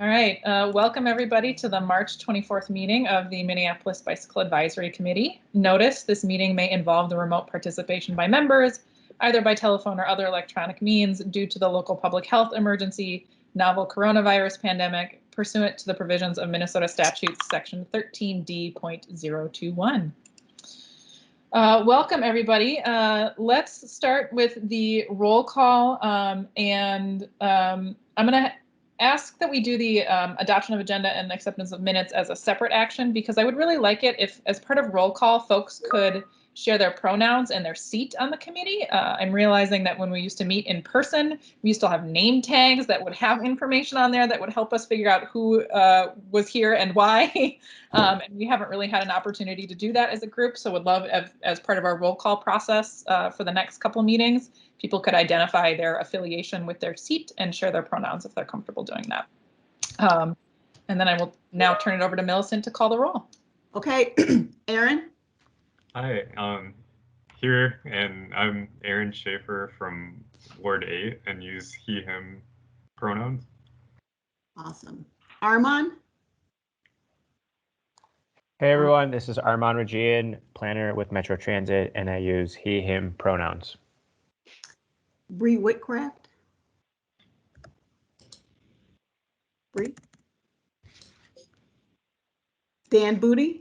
All right, welcome everybody to the March 24th meeting of the Minneapolis Bicycle Advisory Committee. Notice this meeting may involve the remote participation by members, either by telephone or other electronic means, due to the local public health emergency, novel coronavirus pandemic, pursuant to the provisions of Minnesota statutes section 13D.021. Welcome everybody. Let's start with the roll call, and I'm going to ask that we do the adoption of agenda and acceptance of minutes as a separate action, because I would really like it if, as part of roll call, folks could share their pronouns and their seat on the committee. I'm realizing that when we used to meet in person, we used to have name tags that would have information on there that would help us figure out who was here and why. And we haven't really had an opportunity to do that as a group, so would love, as part of our roll call process for the next couple meetings, people could identify their affiliation with their seat and share their pronouns if they're comfortable doing that. And then I will now turn it over to Millicent to call the roll. Okay, Aaron. Hi, here, and I'm Aaron Schaefer from Ward 8 and use he, him pronouns. Awesome. Armand. Hey everyone, this is Armand Rajian, planner with Metro Transit, and I use he, him pronouns. Bree Whitcraft. Bree. Dan Booty.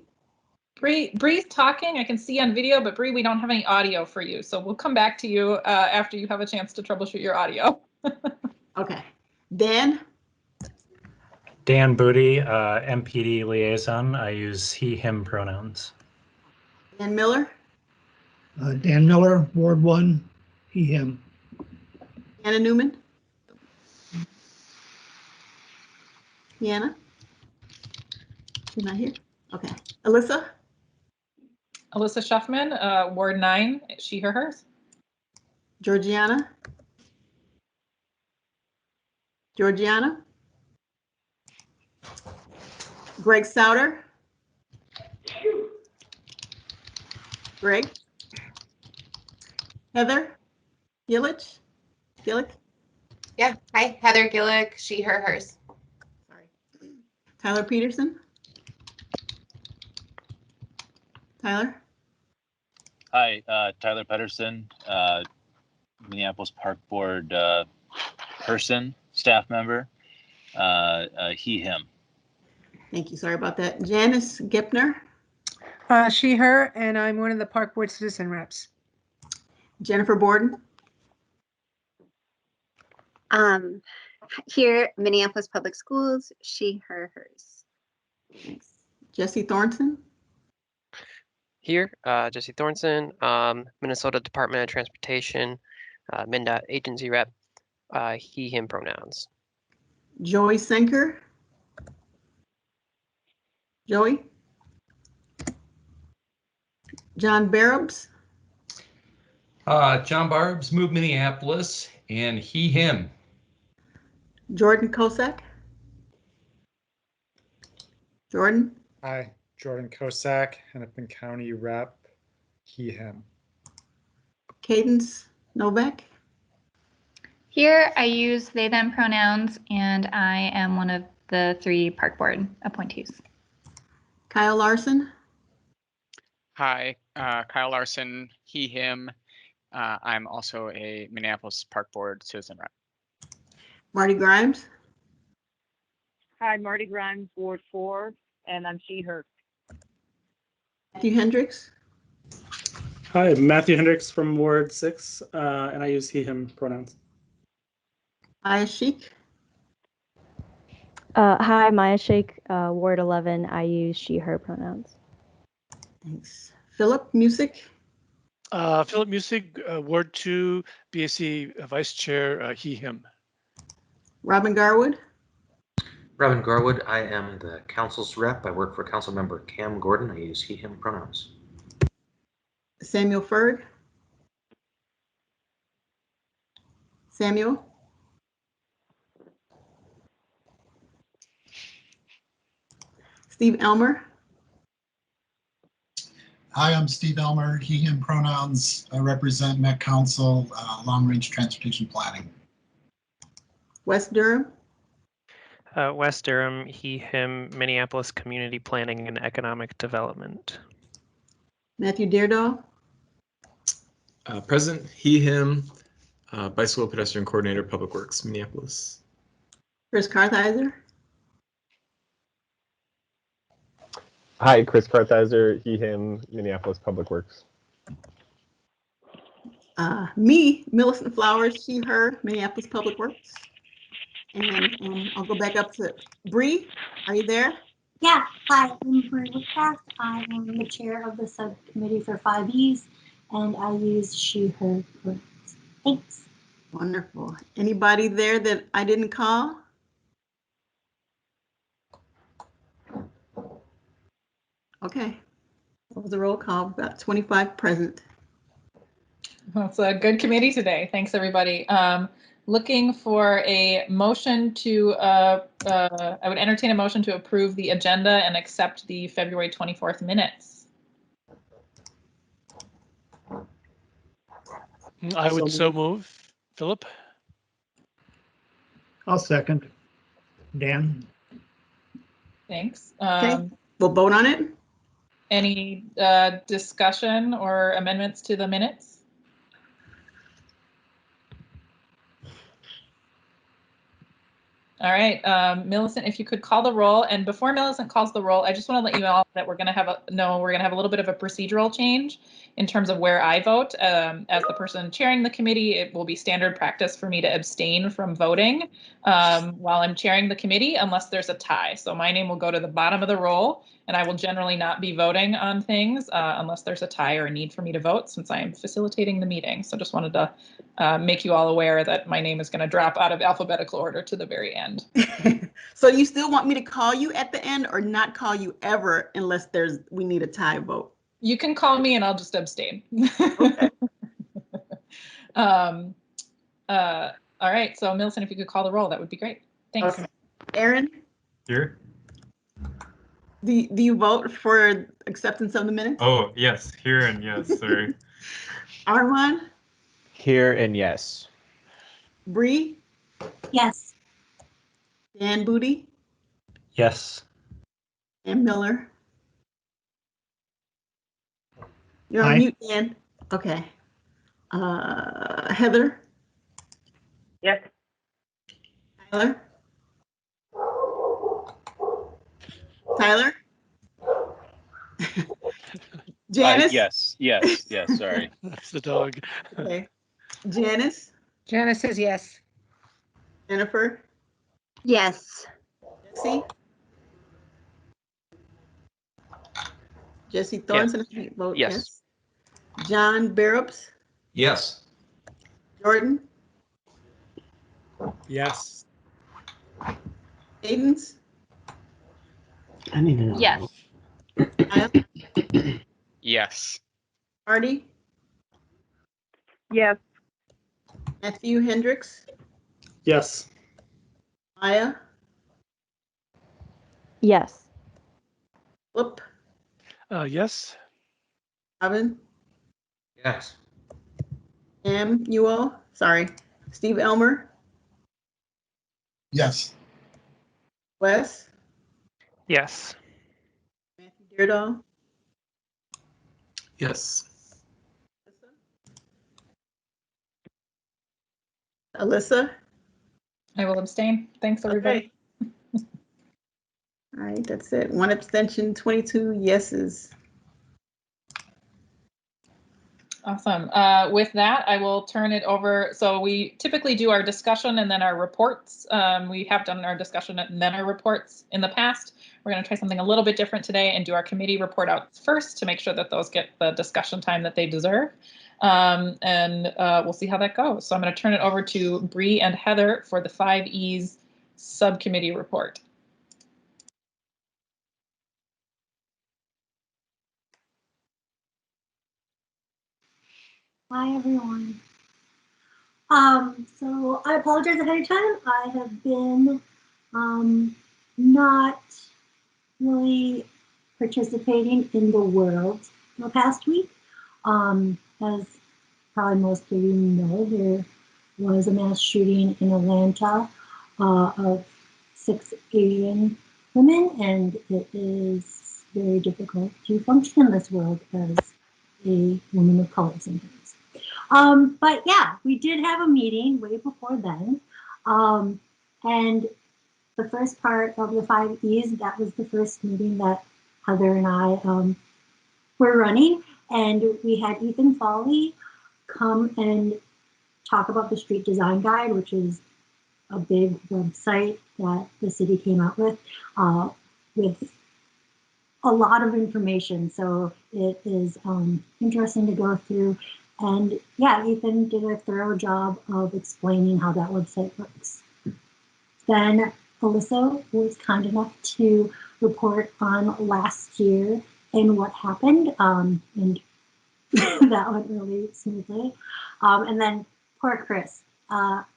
Bree's talking. I can see on video, but Bree, we don't have any audio for you. So we'll come back to you after you have a chance to troubleshoot your audio. Okay. Dan. Dan Booty, MPD liaison. I use he, him pronouns. Dan Miller. Dan Miller, Ward 1, he, him. Anna Newman. Deanna. She's not here. Okay. Alyssa. Alyssa Shuffman, Ward 9, she, her, hers. Georgiana. Georgiana. Greg Souter. Greg. Heather Gillich. Gillick. Yeah. Hi, Heather Gillick, she, her, hers. Sorry. Tyler Peterson. Tyler. Hi, Tyler Pedersen, Minneapolis Park Board person, staff member, he, him. Thank you. Sorry about that. Janice Gipner. She, her, and I'm one of the Park Board citizen reps. Jennifer Borden. Here, Minneapolis Public Schools, she, her, hers. Thanks. Jesse Thornton. Here, Jesse Thornton, Minnesota Department of Transportation, MnDOT agency rep, he, him pronouns. Joey Senker. Joey. John Barabs. John Barbs, Move Minneapolis, and he, him. Jordan Kosak. Jordan. Hi, Jordan Kosak, Hennepin County rep, he, him. Cadence Novak. Here I use they, them pronouns, and I am one of the 3 Park Board appointees. Kyle Larson. Hi, Kyle Larson, he, him. I'm also a Minneapolis Park Board citizen rep. Marty Grimes. Hi, Marty Grimes, Ward 4, and I'm she, her. Matthew Hendricks. Hi, Matthew Hendricks from Ward 6, and I use he, him pronouns. Maya Sheik. Hi, Maya Sheik, Ward 11. I use she, her pronouns. Thanks. Philip Music. Philip Music, Ward 2, BAC Vice Chair, he, him. Robin Garwood. Robin Garwood, I am the council's rep. I work for council member Cam Gordon. I use he, him pronouns. Samuel Ferg. Samuel. Steve Elmer. Hi, I'm Steve Elmer, he, him pronouns. I represent Met Council, Long Range Transportation Planning. Wes Durham. West Durham, he, him, Minneapolis Community Planning and Economic Development. Matthew Deardahl, Present, he, him, Bicycle Pedestrian Coordinator, Public Works, Minneapolis. Chris Kartheiser, Hi, Chris Kartheiser, he, him, Minneapolis Public Works. me, Millicent Flowers, she, her, Minneapolis Public Works. And I'll go back up to Bree. Are you there? Yeah, hi, I'm Marie Woodcraft. I am the chair of the subcommittee for 5Es, and I use she, her pronouns. Thanks. Wonderful. Anybody there that I didn't call? Okay. What was the roll call? About 25 present. Well, it's a good committee today. Thanks, everybody. Looking for a motion to, I would entertain a motion to approve the agenda and accept the February 24th minutes. I would so move. Philip? I'll second. Dan? Thanks. Okay, we'll vote on it. Any discussion or amendments to the minutes? All right, Millicent, if you could call the roll. And before Millicent calls the roll, I just want to let you know that we're going to have a little bit of a procedural change in terms of where I vote. As the person chairing the committee, it will be standard practice for me to abstain from voting while I'm chairing the committee unless there's a tie. So my name will go to the bottom of the roll, and I will generally not be voting on things unless there's a tie or a need for me to vote, since I am facilitating the meeting. So just wanted to make you all aware that my name is going to drop out of alphabetical order to the very end. So you still want me to call you at the end or not call you ever unless we need a tie vote? You can call me and I'll just abstain. Okay. All right, so Millicent, if you could call the roll, that would be great. Thanks. Okay. Aaron? Here? Do you vote for acceptance of the minutes? Oh, yes, here and yes, sorry. Armand? Here and yes. Bree? Yes. Dan Booty? Yes. And Miller? You're on Aye. mute, Dan. Okay. Heather? Yes. Tyler? Tyler? Janice? Yes, sorry. That's the dog. Okay. Janice? Janice says yes. Jennifer? Yes. Jesse? Jesse Thornton, I vote yes. John Barrows? Yes. Jordan? Yes. Aidens? I need to know. Yes. Kyle? Yes. Artie? Yes. Matthew Hendricks? Yes. Maya? Yes. Whoop? Yes. Robin? Yes. You all? Sorry. Steve Elmer? Yes. Wes? Yes. Matthew Deardahl? Yes. Alyssa? I will abstain. Thanks, everybody. Okay. All right, that's it. 1 abstention, 22 yeses. Awesome. With that, I will turn it over. So we typically do our discussion and then our reports. We have done our discussion and then our reports in the past. We're going to try something a little bit different today and do our committee report outs first to make sure that those get the discussion time that they deserve. We'll see how that goes. So I'm going to turn it over to Bree and Heather for the 5Es subcommittee report. Hi, everyone. So I apologize ahead of time. I have been not really participating in the world the past week. As probably most of you know, there was a mass shooting in Atlanta of 6 Asian women, and it is very difficult to function in this world as a woman of color sometimes. But yeah, we did have a meeting way before then. And the first part of the 5 E's, that was the first meeting that Heather and I were running. And we had Ethan Foley come and talk about the street design guide, which is a big website that the city came out with a lot of information. So it is interesting to go through. And yeah, Ethan did a thorough job of explaining how that website works. Then Alyssa was kind enough to report on last year and what happened. And that went really smoothly. And then poor Chris,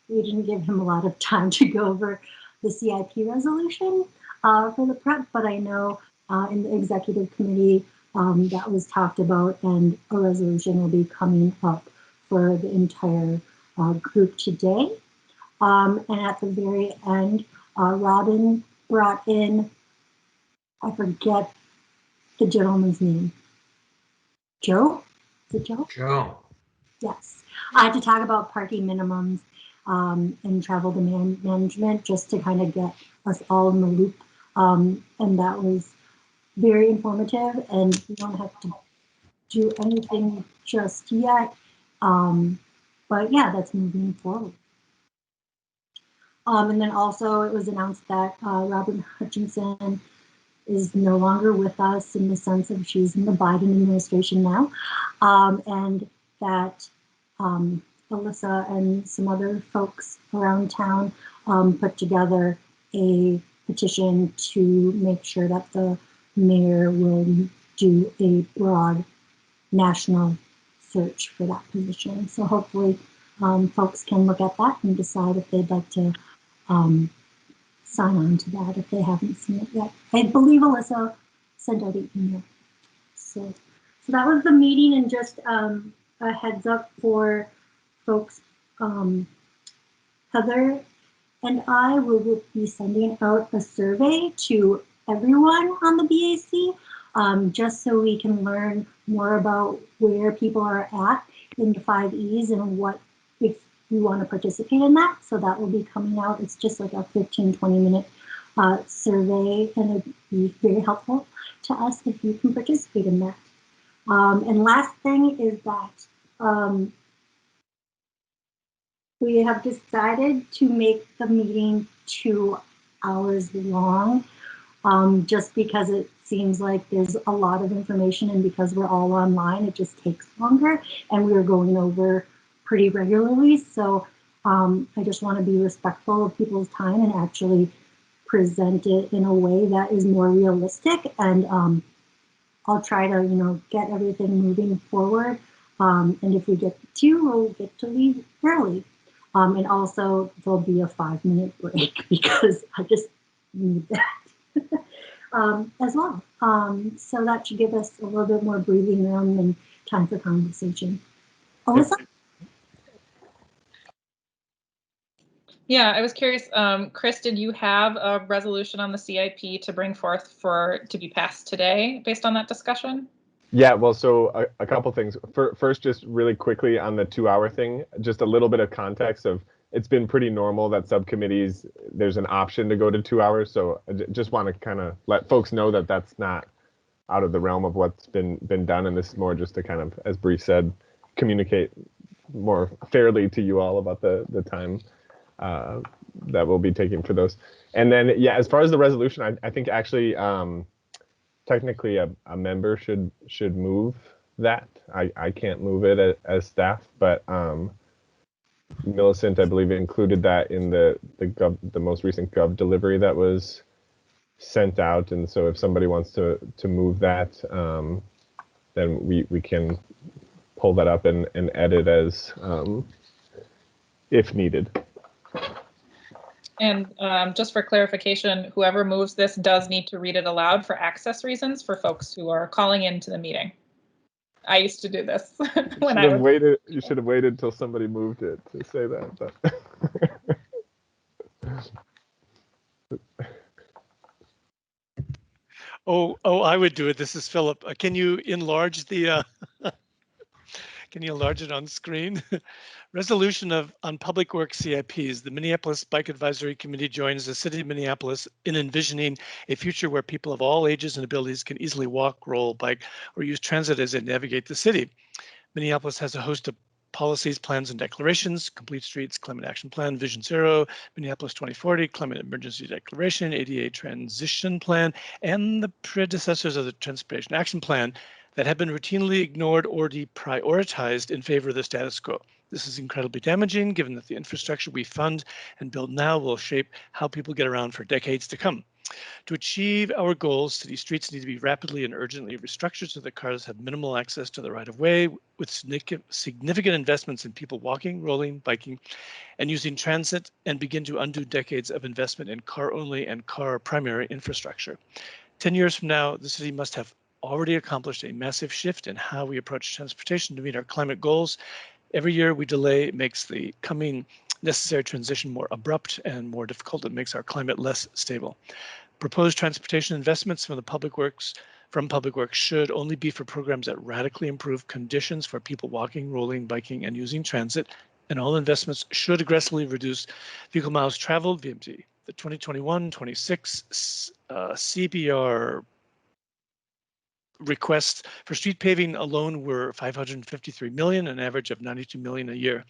we didn't give him a lot of time to go over the CIP resolution for the prep, but I know in the executive committee that was talked about, and a resolution will be coming up for the entire group today. And at the very end, Robin brought in, I forget the gentleman's name. Joe? Is it Joe? Joe. Yes. To talk about parking minimums and travel demand management, just to kind of get us all in the loop. And that was very informative, and we don't have to do anything just yet. But yeah, that's moving forward. And then also it was announced that Robin Hutchinson is no longer with us, in the sense of she's in the Biden administration now, and that Alyssa and some other folks around town put together a petition to make sure that the mayor will do a broad national search for that position. So hopefully folks can look at that and decide if they'd like to sign on to that if they haven't seen it yet. I believe Alyssa sent out an email. So that was the meeting, and just a heads up for folks. Heather and I will be sending out a survey to everyone on the BAC, just so we can learn more about where people are at in the 5 E's and what, if you want to participate in that. So that will be coming out. It's just like a 15-20 minute survey, and it'd be very helpful to us if you can participate in that. And last thing is that we have decided to make the meeting 2 hours long, just because it seems like there's a lot of information, and because we're all online, it just takes longer, and we're going over pretty regularly. So I just want to be respectful of people's time and actually present it in a way that is more realistic. And I'll try to, get everything moving forward. And if we get to 2, we'll get to leave early. And also there'll be a 5-minute break because I just need that as well. So that should give us a little bit more breathing room and time for conversation. Alyssa? Yeah, I was curious, Chris, did you have a resolution on the CIP to bring forth to be passed today based on that discussion? Yeah, well, so a couple things. First, just really quickly on the 2-hour thing, just a little bit of context of, it's been pretty normal that subcommittees, there's an option to go to 2 hours. So I just want to kind of let folks know that that's not out of the realm of what's been done. And this is more just to kind of, as Bree said, communicate more fairly to you all about the time that we'll be taking for those. And then, yeah, as far as the resolution, I think actually technically a member should move that. I can't move it as staff, but Millicent, I believe, included that in the most recent Gov delivery that was sent out. And so if somebody wants to move that, then we can pull that up and edit as if needed. And just for clarification, whoever moves this does need to read it aloud for access reasons for folks who are calling into the meeting. I used to do this when I was. You should have waited till somebody moved it to say that. But Oh, I would do it. This is Philip. Can you enlarge the, can you enlarge it on screen? Resolution on public works CIPs. The Minneapolis Bike Advisory Committee joins the City of Minneapolis in envisioning a future where people of all ages and abilities can easily walk, roll, bike, or use transit as they navigate the city. Minneapolis has a host of policies, plans, and declarations: Complete Streets, Climate Action Plan, Vision Zero, Minneapolis 2040, Climate Emergency Declaration, ADA Transition Plan, and the predecessors of the Transportation Action Plan that have been routinely ignored or deprioritized in favor of the status quo. This is incredibly damaging, given that the infrastructure we fund and build now will shape how people get around for decades to come. To achieve our goals, city streets need to be rapidly and urgently restructured so that cars have minimal access to the right-of-way, with significant investments in people walking, rolling, biking, and using transit, and begin to undo decades of investment in car-only and car primary infrastructure. 10 years from now, the city must have already accomplished a massive shift in how we approach transportation to meet our climate goals. Every year we delay makes the coming necessary transition more abrupt and more difficult. It makes our climate less stable. Proposed transportation investments from public works should only be for programs that radically improve conditions for people walking, rolling, biking, and using transit. And all investments should aggressively reduce vehicle miles traveled, VMT. The 2021-26 CBR requests for street paving alone were 553 million, an average of 92 million a year.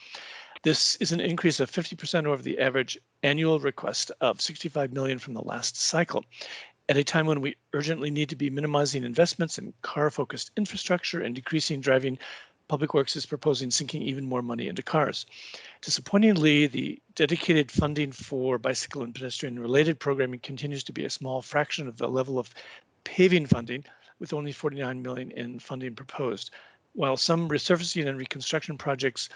This is an increase of 50% over the average annual request of 65 million from the last cycle. At a time when we urgently need to be minimizing investments in car-focused infrastructure and decreasing driving, Public Works is proposing sinking even more money into cars. Disappointingly, the dedicated funding for bicycle and pedestrian-related programming continues to be a small fraction of the level of paving funding, with only 49 million in funding proposed. While some resurfacing and reconstruction projects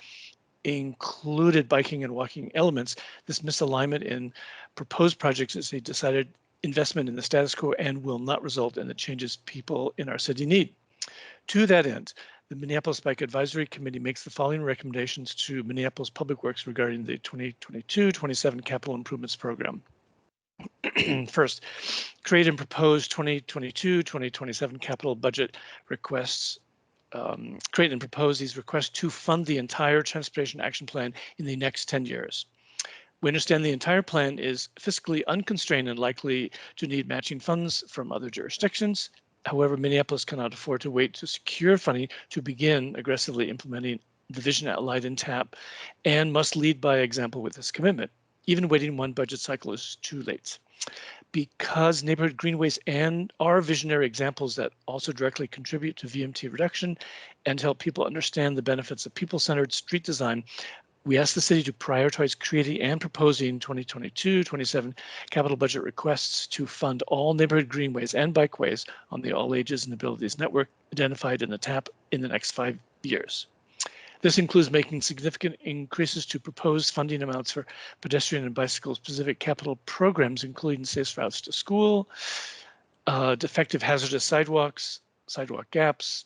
included biking and walking elements, this misalignment in proposed projects is a decided investment in the status quo and will not result in the changes people in our city need. To that end, the Minneapolis Bike Advisory Committee makes the following recommendations to Minneapolis Public Works regarding the 2022-27 capital improvements program. First, create and propose 2022-2027 capital budget requests. Create and propose these requests to fund the entire Transportation Action Plan in the next 10 years. We understand the entire plan is fiscally unconstrained and likely to need matching funds from other jurisdictions. However, Minneapolis cannot afford to wait to secure funding to begin aggressively implementing the vision outlined in TAP, and must lead by example with this commitment. Even waiting one budget cycle is too late. Because neighborhood greenways are visionary examples that also directly contribute to VMT reduction and help people understand the benefits of people-centered street design, we ask the city to prioritize creating and proposing 2022-27 capital budget requests to fund all neighborhood greenways and bikeways on the All Ages and Abilities Network identified in the TAP in the next 5 years. This includes making significant increases to proposed funding amounts for pedestrian and bicycle specific capital programs, including safe routes to school, defective hazardous sidewalks, sidewalk gaps,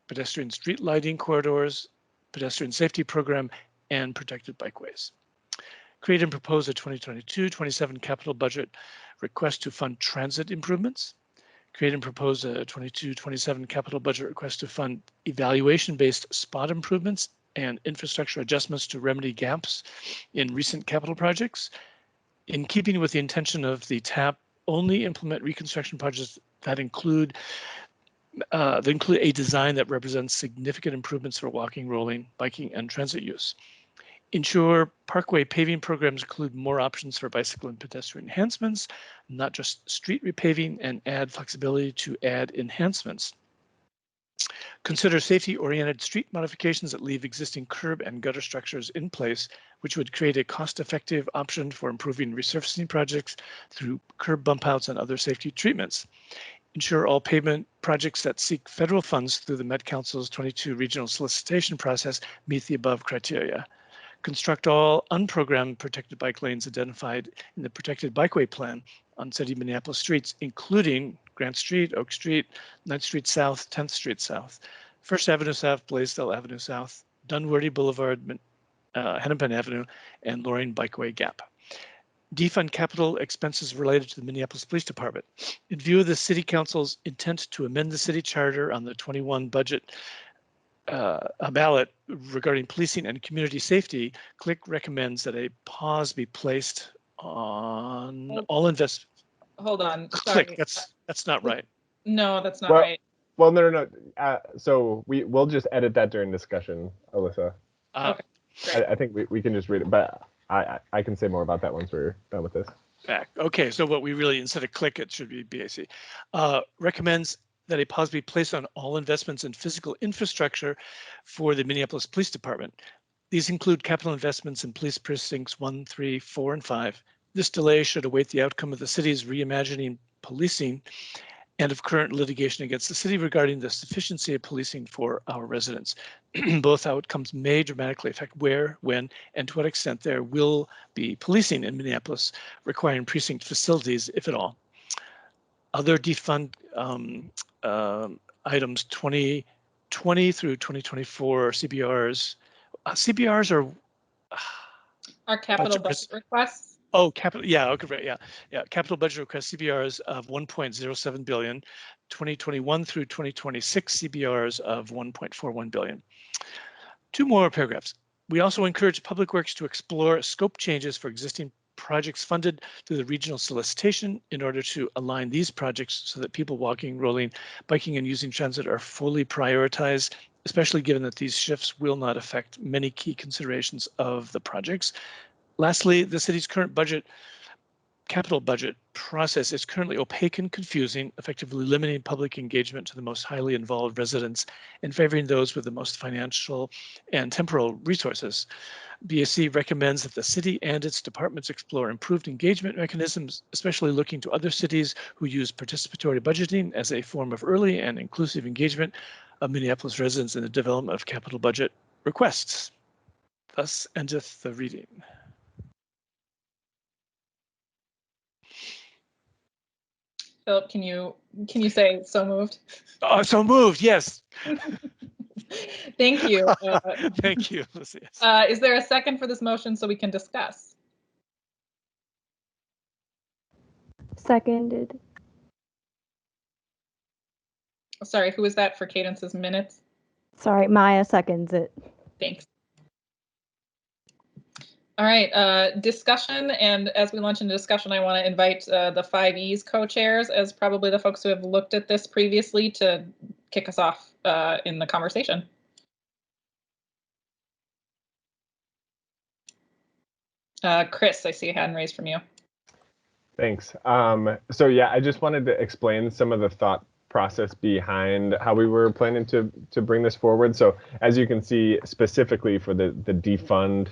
pedestrian street lighting corridors, pedestrian safety program, and protected bikeways. Create and propose a 2022-27 capital budget request to fund transit improvements. Create and propose a 22-27 capital budget request to fund evaluation-based spot improvements and infrastructure adjustments to remedy gaps in recent capital projects. In keeping with the intention of the TAP, only implement reconstruction projects that include a design that represents significant improvements for walking, rolling, biking, and transit use. Ensure parkway paving programs include more options for bicycle and pedestrian enhancements, not just street repaving, and add flexibility to add enhancements. Consider safety-oriented street modifications that leave existing curb and gutter structures in place, which would create a cost-effective option for improving resurfacing projects through curb bump outs and other safety treatments. Ensure all pavement projects that seek federal funds through the Met Council's 22 regional solicitation process meet the above criteria. Construct all unprogrammed protected bike lanes identified in the Protected Bikeway Plan on City Minneapolis streets, including Grant Street, Oak Street, 9th Street South, 10th Street South, 1st Avenue South, Blaisdell Avenue South, Dunwoody Boulevard, Hennepin Avenue, and Loring Bikeway Gap. defund capital expenses related to the Minneapolis Police Department. In view of the City Council's intent to amend the city charter on the 21 budget ballot regarding policing and community safety, CLIC recommends that a pause be placed on all investments. Hold on, CLIC, sorry. that's not right. No, that's not Well, right. Well, no. So we'll just edit that during discussion, Alyssa. Okay, great. I think we can just read it, but I can say more about that once we're done with this. Back. Okay, so what we really, instead of CLIC, it should be BAC. Recommends that a pause be placed on all investments in physical infrastructure for the Minneapolis Police Department. These include capital investments in police precincts 1, 3, 4, and 5. This delay should await the outcome of the city's reimagining policing and of current litigation against the city regarding the sufficiency of policing for our residents. Both outcomes may dramatically affect where, when, and to what extent there will be policing in Minneapolis, requiring precinct facilities, if at all. Other defund items 2020 through 2024 CBRs. CBRs are Our capital budget requests. Oh, capital, yeah, okay, right, yeah. Capital budget request CBRs of 1.07 billion, 2021 through 2026 CBRs of 1.41 billion. Two more paragraphs. We also encourage Public Works to explore scope changes for existing projects funded through the regional solicitation in order to align these projects so that people walking, rolling, biking, and using transit are fully prioritized, especially given that these shifts will not affect many key considerations of the projects. Lastly, the city's current capital budget process is currently opaque and confusing, effectively limiting public engagement to the most highly involved residents and favoring those with the most financial and temporal resources. BAC recommends that the city and its departments explore improved engagement mechanisms, especially looking to other cities who use participatory budgeting as a form of early and inclusive engagement of Minneapolis residents in the development of capital budget requests. Thus endeth the reading. Philip, can you say so moved? So moved, yes. Thank you. Thank you. Yes. Is there a second for this motion so we can discuss? Seconded. Sorry, who was that for Cadence's minutes? Sorry, Maya seconds it. Thanks. All right, discussion, and as we launch into discussion, I want to invite the 5Es co-chairs as probably the folks who have looked at this previously to kick us off in the conversation. Chris, I see a hand raised from you. Thanks. So yeah, I just wanted to explain some of the thought process behind how we were planning to bring this forward. So as you can see, specifically for the defund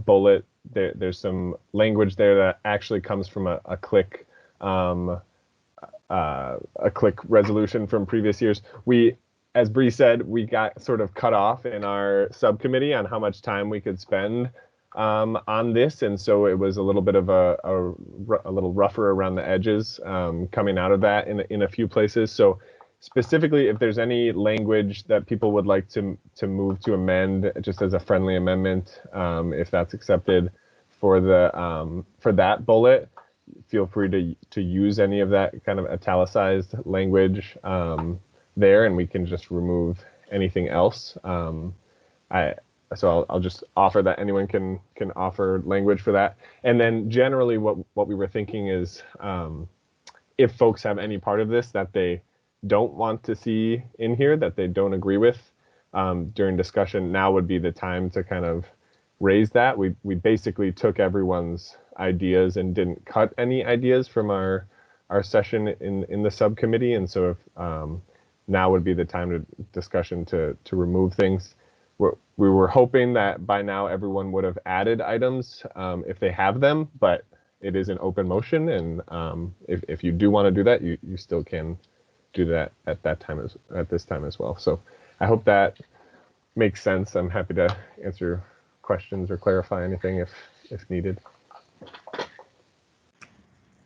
bullet, there's some language there that actually comes from a CLIC resolution from previous years. As Bree said, we got sort of cut off in our subcommittee on how much time we could spend on this, and so it was a little bit of a little rougher around the edges coming out of that in a few places. So specifically, if there's any language that people would like to move to amend, just as a friendly amendment, if that's accepted for that bullet, feel free to use any of that kind of italicized language there, and we can just remove anything else. So I'll just offer that anyone can offer language for that. And then generally what we were thinking is if folks have any part of this that they don't want to see in here, that they don't agree with during discussion, now would be the time to kind of raise that. We basically took everyone's ideas and didn't cut any ideas from our session in the subcommittee. And so if now would be the time to discussion to remove things. We were hoping that by now everyone would have added items if they have them, but it is an open motion, and if you do want to do that, you still can do that at this time as well. So I hope that makes sense. I'm happy to answer questions or clarify anything if needed.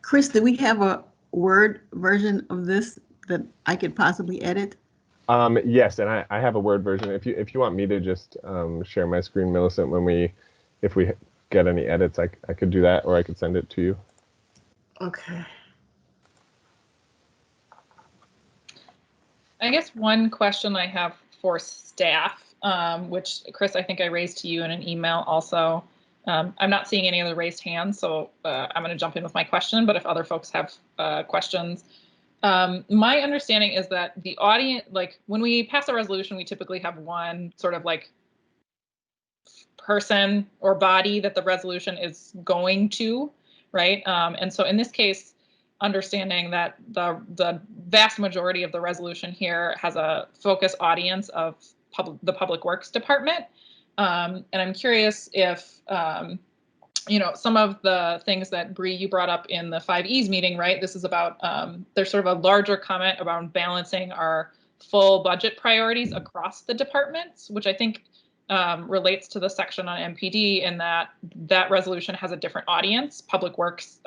Chris, do we have a Word version of this that I could possibly edit? Yes, and I have a Word version. If you want me to just share my screen, Millicent, if we get any edits, I could do that, or I could send it to you. Okay. I guess one question I have for staff, which Chris, I think I raised to you in an email also. I'm not seeing any other raised hands, so I'm going to jump in with my question, but if other folks have questions. My understanding is that the audience, like when we pass a resolution, we typically have one sort of like person or body that the resolution is going to, right? And so in this case, understanding that the vast majority of the resolution here has a focus audience of the Public Works Department. And I'm curious if, you know, some of the things that Bree, you brought up in the 5Es meeting, right? This is about, there's sort of a larger comment around balancing our full budget priorities across the departments, which I think relates to the section on MPD, in that resolution has a different audience. Public Works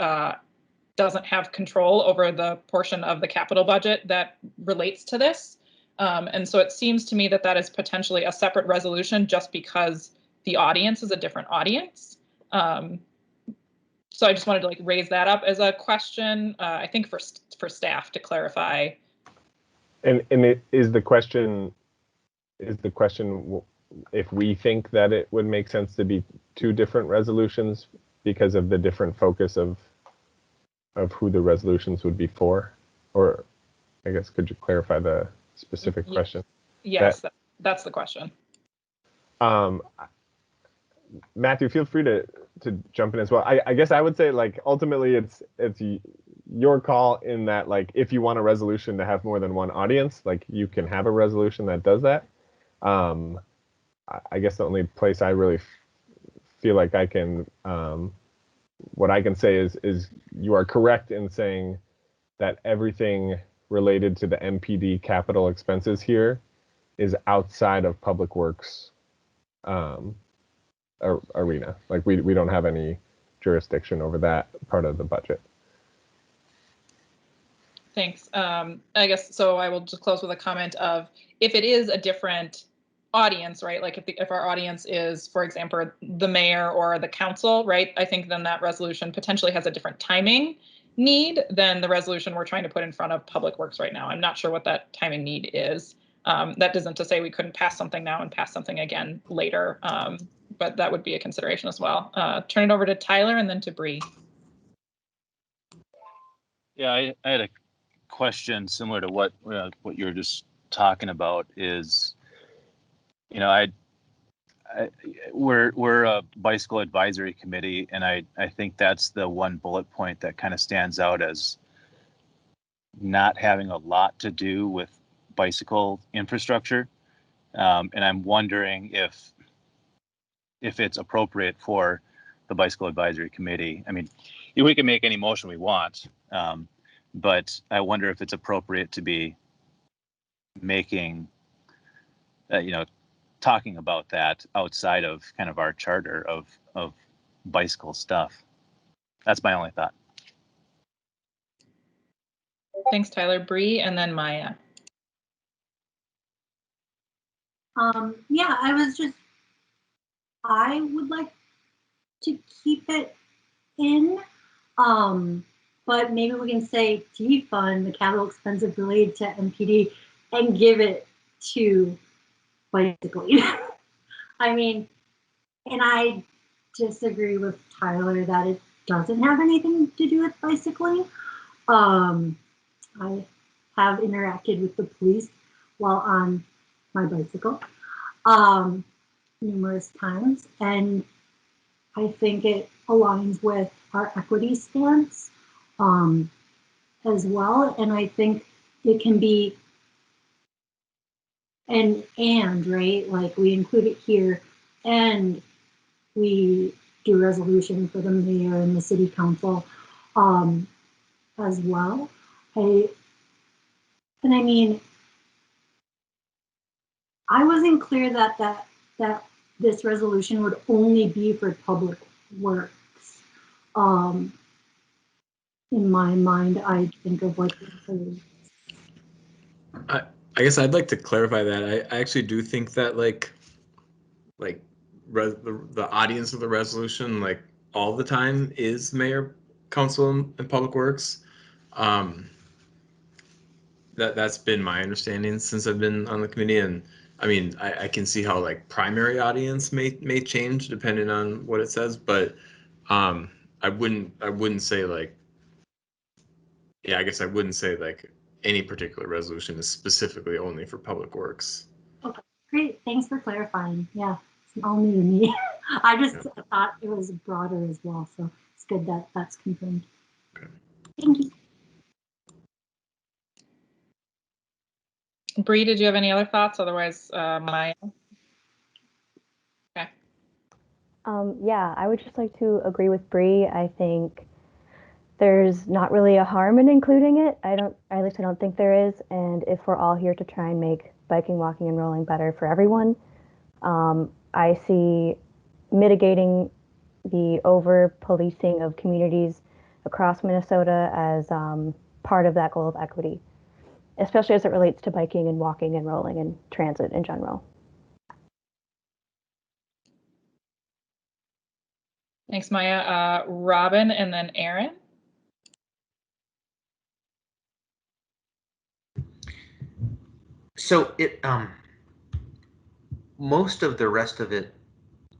doesn't have control over the portion of the capital budget that relates to this. And so it seems to me that that is potentially a separate resolution just because the audience is a different audience. So I just wanted to like raise that up as a question, I think for staff to clarify. And is the question if we think that it would make sense to be two different resolutions because of the different focus of who the resolutions would be for? Or I guess, could you clarify the specific question? Yes, that's the question. Matthew, feel free to jump in as well. I guess I would say, like, ultimately it's your call in that, like, if you want a resolution to have more than one audience, like, you can have a resolution that does that. I guess the only place I really feel like I can, what I can say is you are correct in saying that everything related to the MPD capital expenses here is outside of Public Works arena. Like, we don't have any jurisdiction over that part of the budget. Thanks. I guess so. I will just close with a comment of, if it is a different audience, right? Like if our audience is, for example, the mayor or the council, right? I think then that resolution potentially has a different timing need than the resolution we're trying to put in front of Public Works right now. I'm not sure what that timing need is. That isn't to say we couldn't pass something now and pass something again later, but that would be a consideration as well. Turn it over to Tyler and then to Bree. Yeah, I had a question similar to what you were just talking about. Is, you know, we're a bicycle advisory committee, and I think that's the one bullet point that kind of stands out as not having a lot to do with bicycle infrastructure. And I'm wondering if it's appropriate for the bicycle advisory committee. I mean, we can make any motion we want, but I wonder if it's appropriate to be making, talking about that outside of kind of our charter of bicycle stuff. That's my only thought. Thanks, Tyler. Bree, and then Maya. Yeah, I would like to keep it in, but maybe we can say defund the capital expenses related to MPD and give it to bicycling. I mean, and I disagree with Tyler that it doesn't have anything to do with bicycling. I have interacted with the police while on my bicycle numerous times, and I think it aligns with our equity stance as well. And I think it can be and right, like we include it here, and we do resolution for the mayor and the city council as well. I mean, I wasn't clear that this resolution would only be for Public Works. In my mind, I think of like. I guess I'd like to clarify that. I actually do think that like the audience of the resolution, like all the time, is mayor, council, and public works. That's been my understanding since I've been on the committee, and I mean, I can see how like primary audience may change depending on what it says, but I wouldn't say like, yeah, I guess I wouldn't say like any particular resolution is specifically only for public works. Okay, great. Thanks for clarifying. Yeah, it's all new to me. I just thought it was broader as well, so it's good that that's confirmed. Okay. Thank you. Bree, did you have any other thoughts? Otherwise, Maya. Okay. Yeah, I would just like to agree with Bree. I think there's not really a harm in including it. At least I don't think there is. And if we're all here to try and make biking, walking, and rolling better for everyone, I see mitigating the over-policing of communities across Minnesota as part of that goal of equity, especially as it relates to biking and walking and rolling and transit in general. Thanks, Maya. Robin, and then Aaron. So most of the rest of it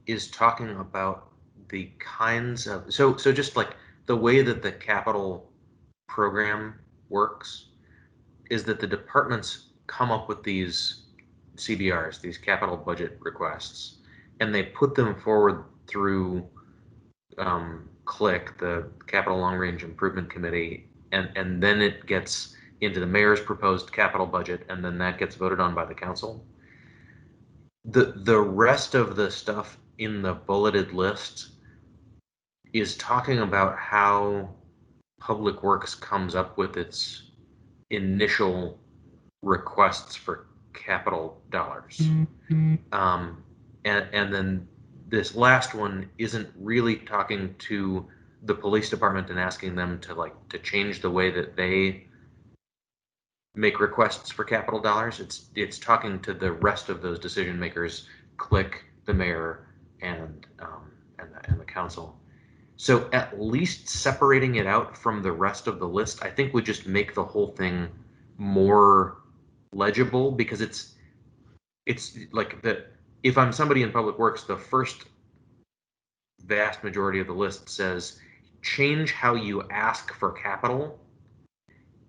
is talking about the kinds of, so just like the way that the capital program works is that the departments come up with these CBRs, these capital budget requests, and they put them forward through CLIC, the Capital Long Range Improvement Committee, and then it gets into the mayor's proposed capital budget, and then that gets voted on by the council. The rest of the stuff in the bulleted list is talking about how Public Works comes up with its initial requests for capital dollars. And then this last one isn't really talking to the police department and asking them to change the way that they make requests for capital dollars. It's talking to the rest of those decision makers, CLIC, the mayor, and the council. So at least separating it out from the rest of the list, I think would just make the whole thing more legible, because it's like if I'm somebody in Public Works, the first vast majority of the list says change how you ask for capital,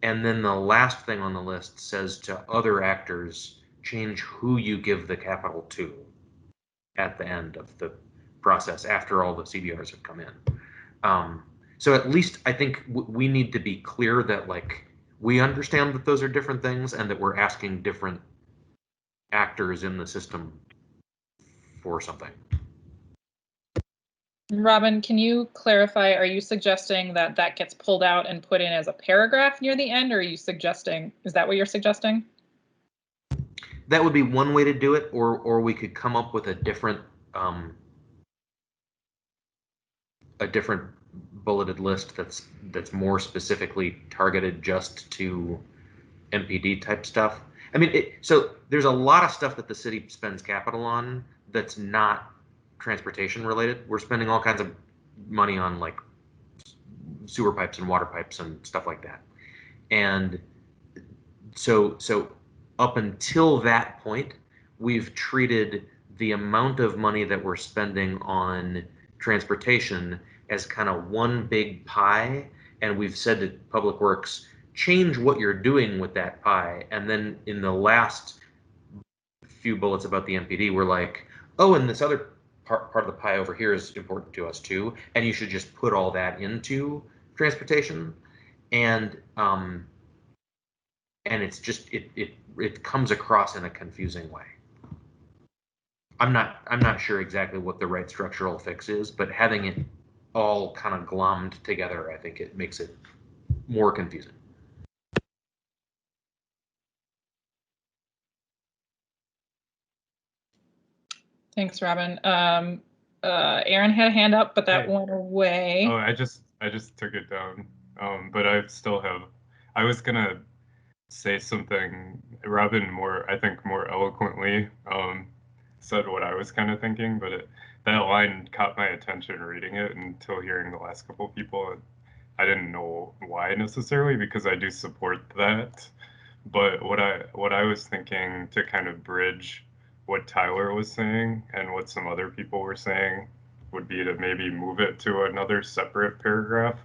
and then the last thing on the list says to other actors change who you give the capital to at the end of the process after all the CBRs have come in. So at least I think we need to be clear that we understand that those are different things and that we're asking different actors in the system for something. Robin, can you clarify, are you suggesting that that gets pulled out and put in as a paragraph near the end, or are you suggesting, is that what you're suggesting? That would be one way to do it, or we could come up with a different bulleted list that's more specifically targeted just to MPD type stuff. I mean, so there's a lot of stuff that the city spends capital on that's not transportation related. We're spending all kinds of money on like sewer pipes and water pipes and stuff like that. And so up until that point, we've treated the amount of money that we're spending on transportation as kind of one big pie. And we've said to Public Works, change what you're doing with that pie. And then in the last few bullets about the MPD, we're like, oh, and this other part of the pie over here is important to us too. And you should just put all that into transportation. And it's just, it comes across in a confusing way. I'm not sure exactly what the right structural fix is, but having it all kind of glommed together, I think it makes it more confusing. Thanks, Robin. Aaron had a hand up, but that went away. Oh, I just took it down. But I was gonna say something. Robin I think more eloquently said what I was kind of thinking, but that line caught my attention reading it until hearing the last couple of people. I didn't know why necessarily, because I do support that. But what I was thinking to kind of bridge what Tyler was saying and what some other people were saying would be to maybe move it to another separate paragraph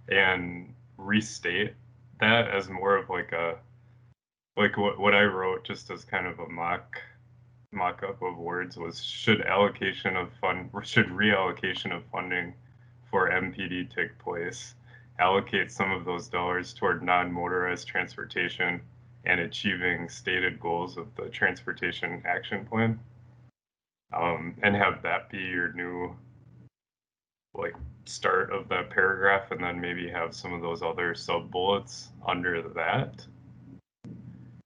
and restate that as more of like a, like what I wrote just as kind of a mock-up of words was should reallocation of funding for MPD take place, allocate some of those dollars toward non-motorized transportation and achieving stated goals of the transportation action plan, and have that be your new like start of that paragraph, and then maybe have some of those other sub bullets under that.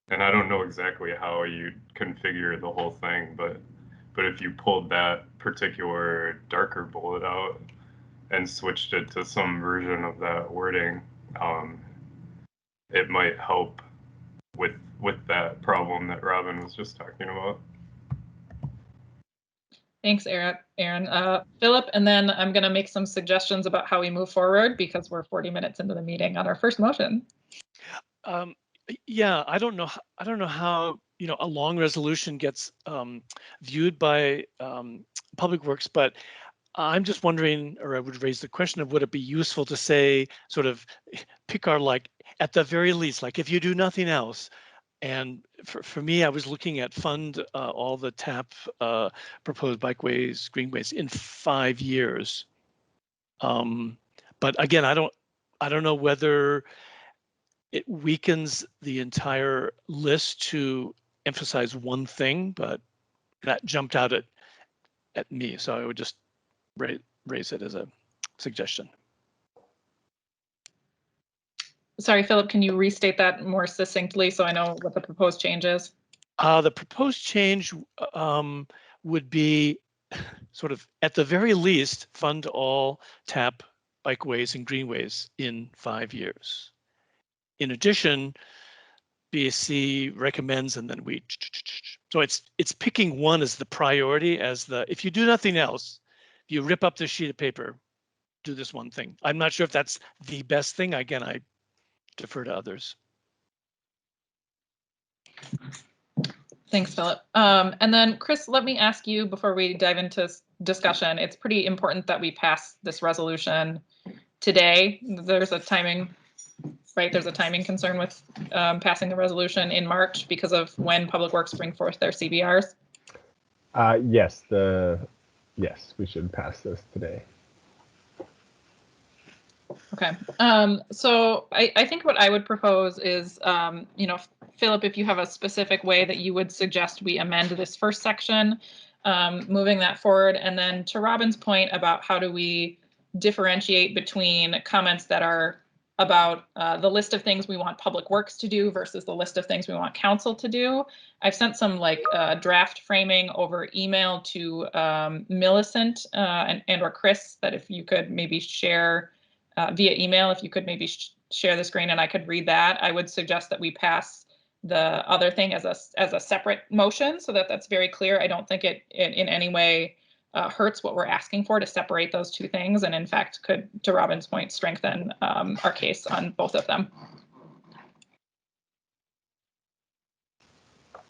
And I don't know exactly how you configure the whole thing, but if you pulled that particular darker bullet out and switched it to some version of that wording, it might help with that problem that Robin was just talking about. Thanks, Aaron. Philip, and then I'm going to make some suggestions about how we move forward because we're 40 minutes into the meeting on our first motion. Yeah, I don't know how a long resolution gets viewed by Public Works, but I'm just wondering, or I would raise the question of, would it be useful to say, sort of pick our, like, at the very least, like if you do nothing else. And for me, I was looking at fund all the TAP proposed bikeways, greenways in 5 years. But again, I don't know whether it weakens the entire list to emphasize one thing, but that jumped out at me. So I would just raise it as a suggestion. Sorry, Philip, can you restate that more succinctly so I know what the proposed change is? The proposed change would be sort of, at the very least, fund all TAP bikeways and greenways in 5 years. In addition, BAC recommends, and then we, so it's picking one as the priority, as the, if you do nothing else, if you rip up this sheet of paper, do this one thing. I'm not sure if that's the best thing. Again, I defer to others. Thanks, Philip. And then Chris, let me ask you before we dive into discussion, it's pretty important that we pass this resolution today. There's a timing, right? There's a timing concern with passing the resolution in March because of when Public Works bring forth their CBRs. Yes, we should pass this today. Okay, so I think what I would propose is, Philip, if you have a specific way that you would suggest we amend this first section, moving that forward, and then to Robin's point about how do we differentiate between comments that are about the list of things we want Public Works to do versus the list of things we want Council to do. I've sent some draft framing over email to Millicent and or Chris, that if you could maybe share via email, if you could maybe share the screen and I could read that. I would suggest that we pass the other thing as a separate motion so that that's very clear. I don't think it in any way hurts what we're asking for to separate those two things, and in fact could, to Robin's point, strengthen our case on both of them.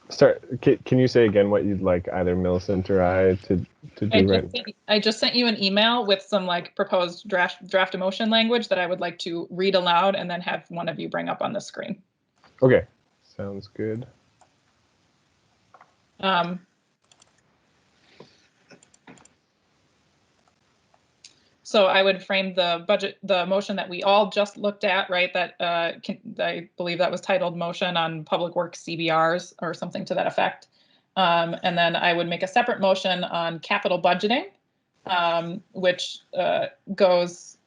Sorry, can you say again what you'd like either Millicent or I to do? I just sent you an email with some proposed draft emotion language that I would like to read aloud and then have one of you bring up on the screen. Okay, sounds good. So I would frame the motion that we all just looked at, right? That I believe that was titled motion on Public Works CBRs or something to that effect. And then I would make a separate motion on capital budgeting, which goes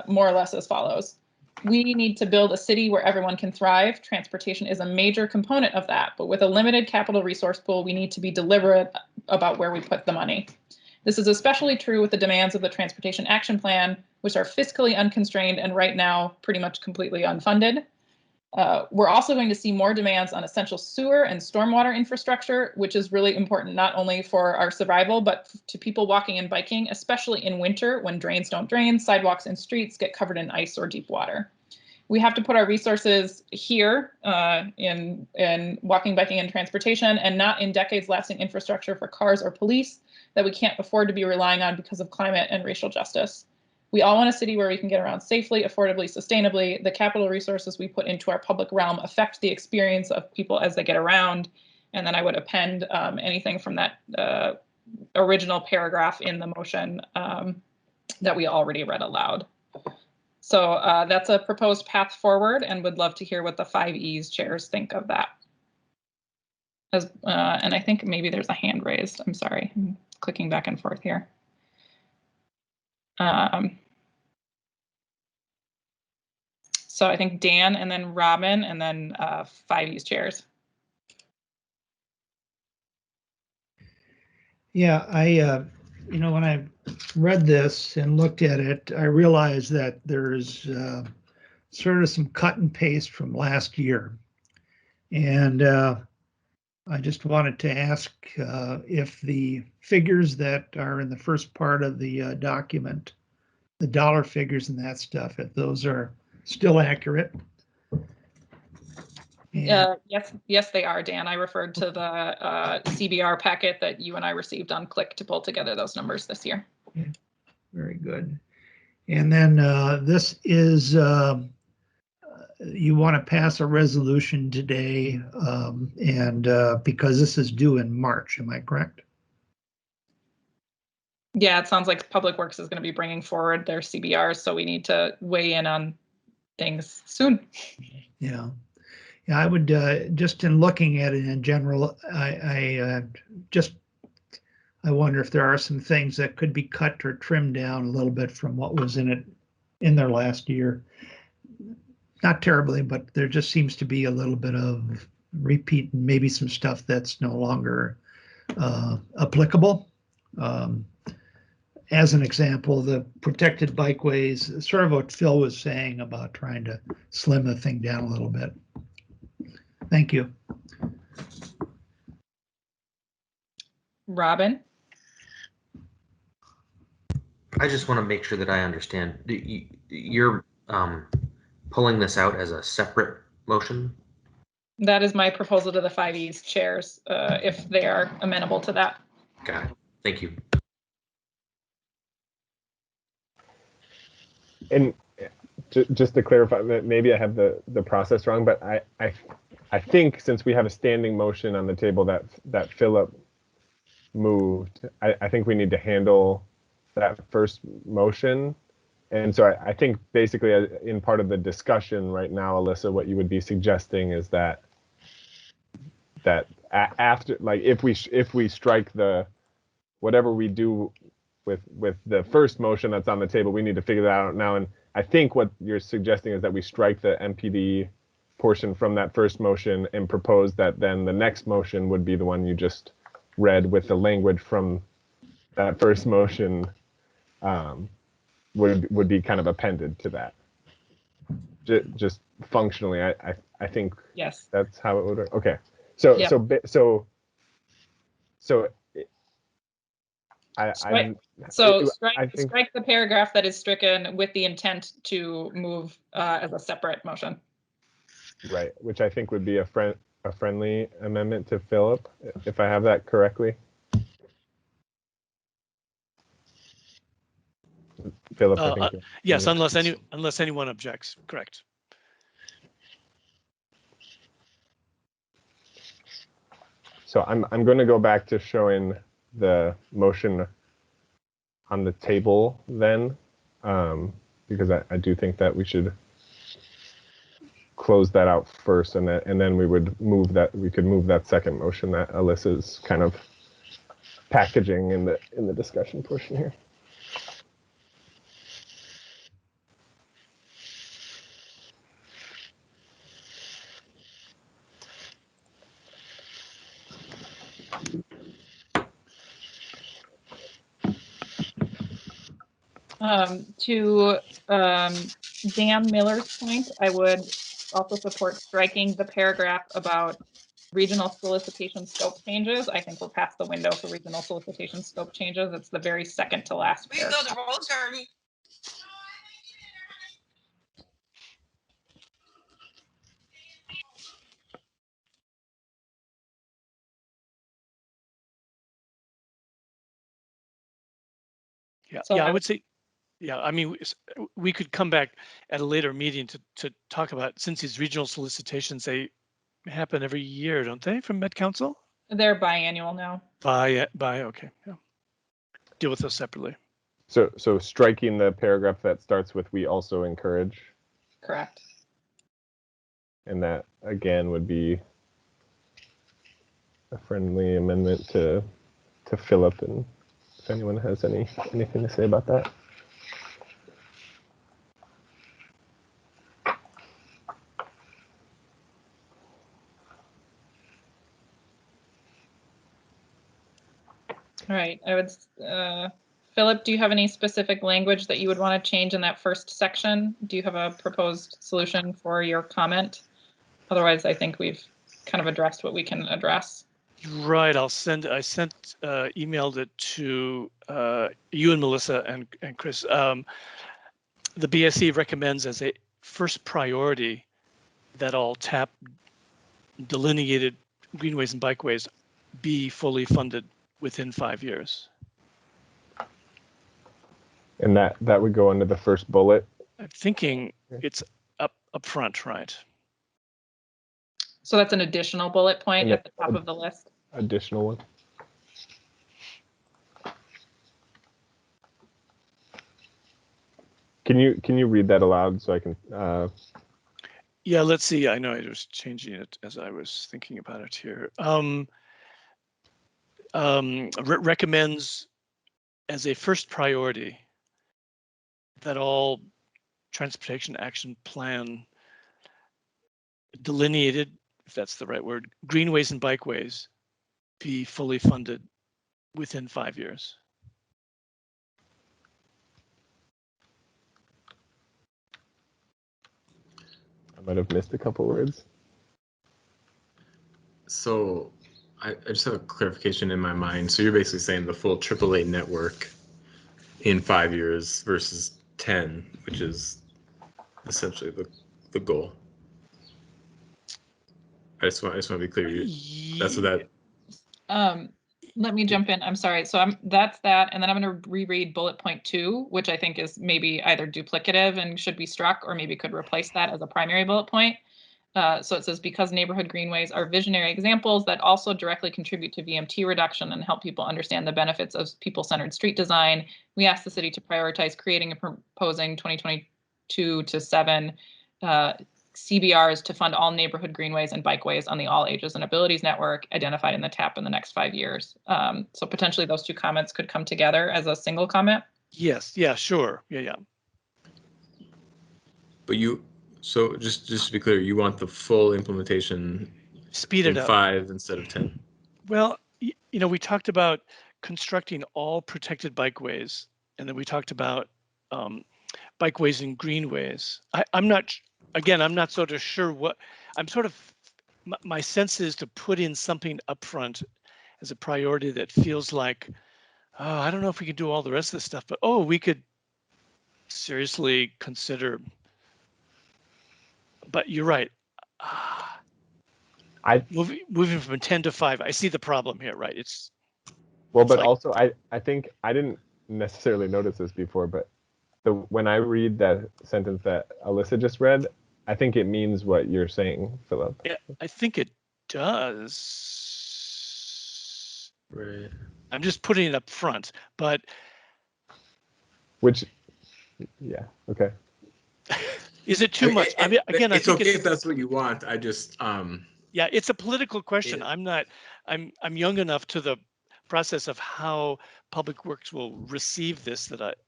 more or less as follows. We need to build a city where everyone can thrive. Transportation is a major component of that, but with a limited capital resource pool, we need to be deliberate about where we put the money. This is especially true with the demands of the Transportation Action Plan, which are fiscally unconstrained and right now pretty much completely unfunded. We're also going to see more demands on essential sewer and stormwater infrastructure, which is really important not only for our survival, but to people walking and biking, especially in winter when drains don't drain, sidewalks and streets get covered in ice or deep water. We have to put our resources here in walking, biking, and transportation, and not in decades-lasting infrastructure for cars or police that we can't afford to be relying on because of climate and racial justice. We all want a city where we can get around safely, affordably, sustainably. The capital resources we put into our public realm affect the experience of people as they get around. And then I would append anything from that original paragraph in the motion that we already read aloud. So that's a proposed path forward, and would love to hear what the 5Es chairs think of that. And I think maybe there's a hand raised. I'm sorry, I'm clicking back and forth here. So I think Dan and then Robin and then 5Es chairs. Yeah, you know, when I read this and looked at it, I realized that there's sort of some cut and paste from last year. And I just wanted to ask if the figures that are in the first part of the document, the dollar figures and that stuff, if those are still accurate. Yes, they are, Dan. I referred to the CBR packet that you and I received on Click to pull together those numbers this year. Yeah, very good. And then this is, you want to pass a resolution today, and because this is due in March, am I correct? Yeah, it sounds like Public Works is going to be bringing forward their CBRs, so we need to weigh in on things soon. Yeah. Yeah, I would just in looking at it in general, I wonder if there are some things that could be cut or trimmed down a little bit from what was in there last year. Not terribly, but there just seems to be a little bit of repeat and maybe some stuff that's no longer applicable. As an example, the protected bikeways, sort of what Phil was saying about trying to slim the thing down a little bit. Thank you. Robin? I just want to make sure that I understand. You're pulling this out as a separate motion? That is my proposal to the 5Es chairs, if they are amenable to that. Got it. Thank you. And just to clarify, maybe I have the process wrong, but I think since we have a standing motion on the table that Philip moved, I think we need to handle that first motion. And so I think basically in part of the discussion right now, Alyssa, what you would be suggesting is that after, like, if we strike the whatever we do with the first motion that's on the table, we need to figure that out now. And I think what you're suggesting is that we strike the MPD portion from that first motion and propose that then the next motion would be the one you just read with the language from that first motion would be kind of appended to that. Just functionally, I think yes, that's how it would work. Okay, so yep. Strike the paragraph that is stricken with the intent to move as a separate motion. Right, which I think would be a friendly amendment to Philip, if I have that correctly. Philip, I think yes, unless anyone objects. Correct. So I'm going to go back to showing the motion on the table then, because I do think that we should close that out first, and then we would move that. We could move that second motion that Alyssa's kind of packaging in the discussion portion here. To Dan Miller's point, I would also support striking the paragraph about regional solicitation scope changes. I think we're past the window for regional solicitation scope changes. It's the very second to last paragraph. Yeah, So yeah, I would say, yeah, I mean, we could come back at a later meeting to talk about, since these regional solicitations, they happen every year, don't they, from Met Council? They're biannual now. Okay, yeah. Deal with those separately. So striking the paragraph that starts with "we also encourage." Correct. And that again would be a friendly amendment to Philip, and if anyone has anything to say about that. All right, I would, Philip, do you have any specific language that you would want to change in that first section? Do you have a proposed solution for your comment? Otherwise, I think we've kind of addressed what we can address. Right, I emailed it to you and Melissa and Chris. The BSC recommends as a first priority that all TAP delineated greenways and bikeways be fully funded within 5 years. And that would go under the first bullet. I'm thinking it's up front, right? So that's an additional bullet point at the top of the list. Additional one. Can you read that aloud so I can? Yeah, let's see. I know I was changing it as I was thinking about it here. Recommends as a first priority that all transportation action plan delineated, if that's the right word, greenways and bikeways be fully funded within 5 years. I might have missed a couple words. So I just have a clarification in my mind. So you're basically saying the full AAA network in 5 years versus 10, which is essentially the goal. I just want to be clear. That's what that. Let me jump in. I'm sorry. So that's that, and then I'm going to reread bullet point 2, which I think is maybe either duplicative and should be struck, or maybe could replace that as a primary bullet point. So it says, because neighborhood greenways are visionary examples that also directly contribute to VMT reduction and help people understand the benefits of people-centered street design, we ask the city to prioritize creating and proposing 2022 to 7 CBRs to fund all neighborhood greenways and bikeways on the All Ages and Abilities Network identified in the TAP in the next 5 years. So potentially those two comments could come together as a single comment. Yes. Yeah. Sure. Yeah. But so just to be clear, you want the full implementation speed it up 5 instead of 10. Well, we talked about constructing all protected bikeways, and then we talked about bikeways and greenways. I'm not sort of sure what I'm sort of, my sense is to put in something upfront as a priority that feels like, oh, I don't know if we could do all the rest of this stuff, but we could seriously consider. But you're right. Moving from 10 to 5, I see the problem here, right? But also I think I didn't necessarily notice this before, but when I read that sentence that Alyssa just read, I think it means what you're saying, Philip. Yeah, I think it does. Right. I'm just putting it up front, but. Yeah, okay. Is it too much? I mean, again, I think okay if that's what you want. I just. Yeah, it's a political question. Yeah. I'm young enough to the process of how Public Works will receive this that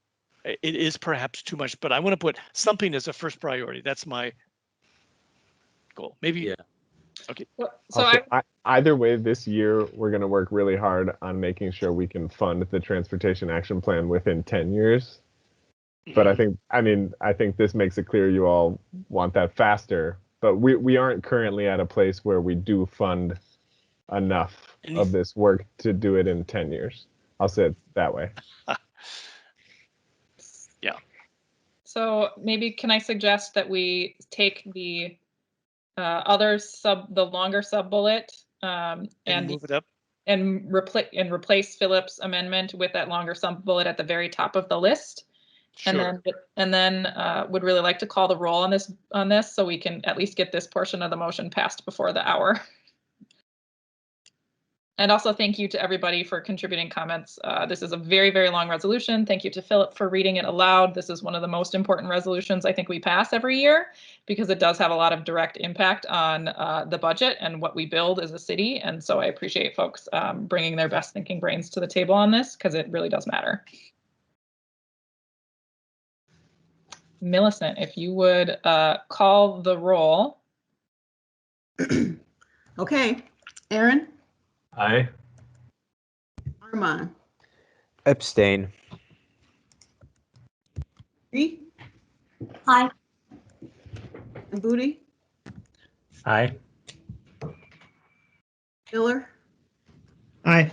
it is perhaps too much, but I want to put something as a first priority. That's my goal. Maybe. Yeah. Okay. So also, either way, this year we're going to work really hard on making sure we can fund the Transportation Action Plan within 10 years. But I think this makes it clear you all want that faster. but we aren't currently at a place where we do fund enough of this work to do it in 10 years. I'll say it that way. Yeah. So maybe can I suggest that we take the the longer sub bullet And and move it up. and replace Philip's amendment with that longer sub bullet at the very top of the list. Sure. And then would really like to call the roll on this so we can at least get this portion of the motion passed before the hour. And also thank you to everybody for contributing comments. This is a very, very long resolution. Thank you to Philip for reading it aloud. This is one of the most important resolutions I think we pass every year because it does have a lot of direct impact on the budget and what we build as a city. And so I appreciate folks bringing their best thinking brains to the table on this because it really does matter. Millicent, if you would call the roll. Okay, Aaron, Aye. Armand, Abstain. Bree, Aye. and Booty, Aye. Miller, Aye.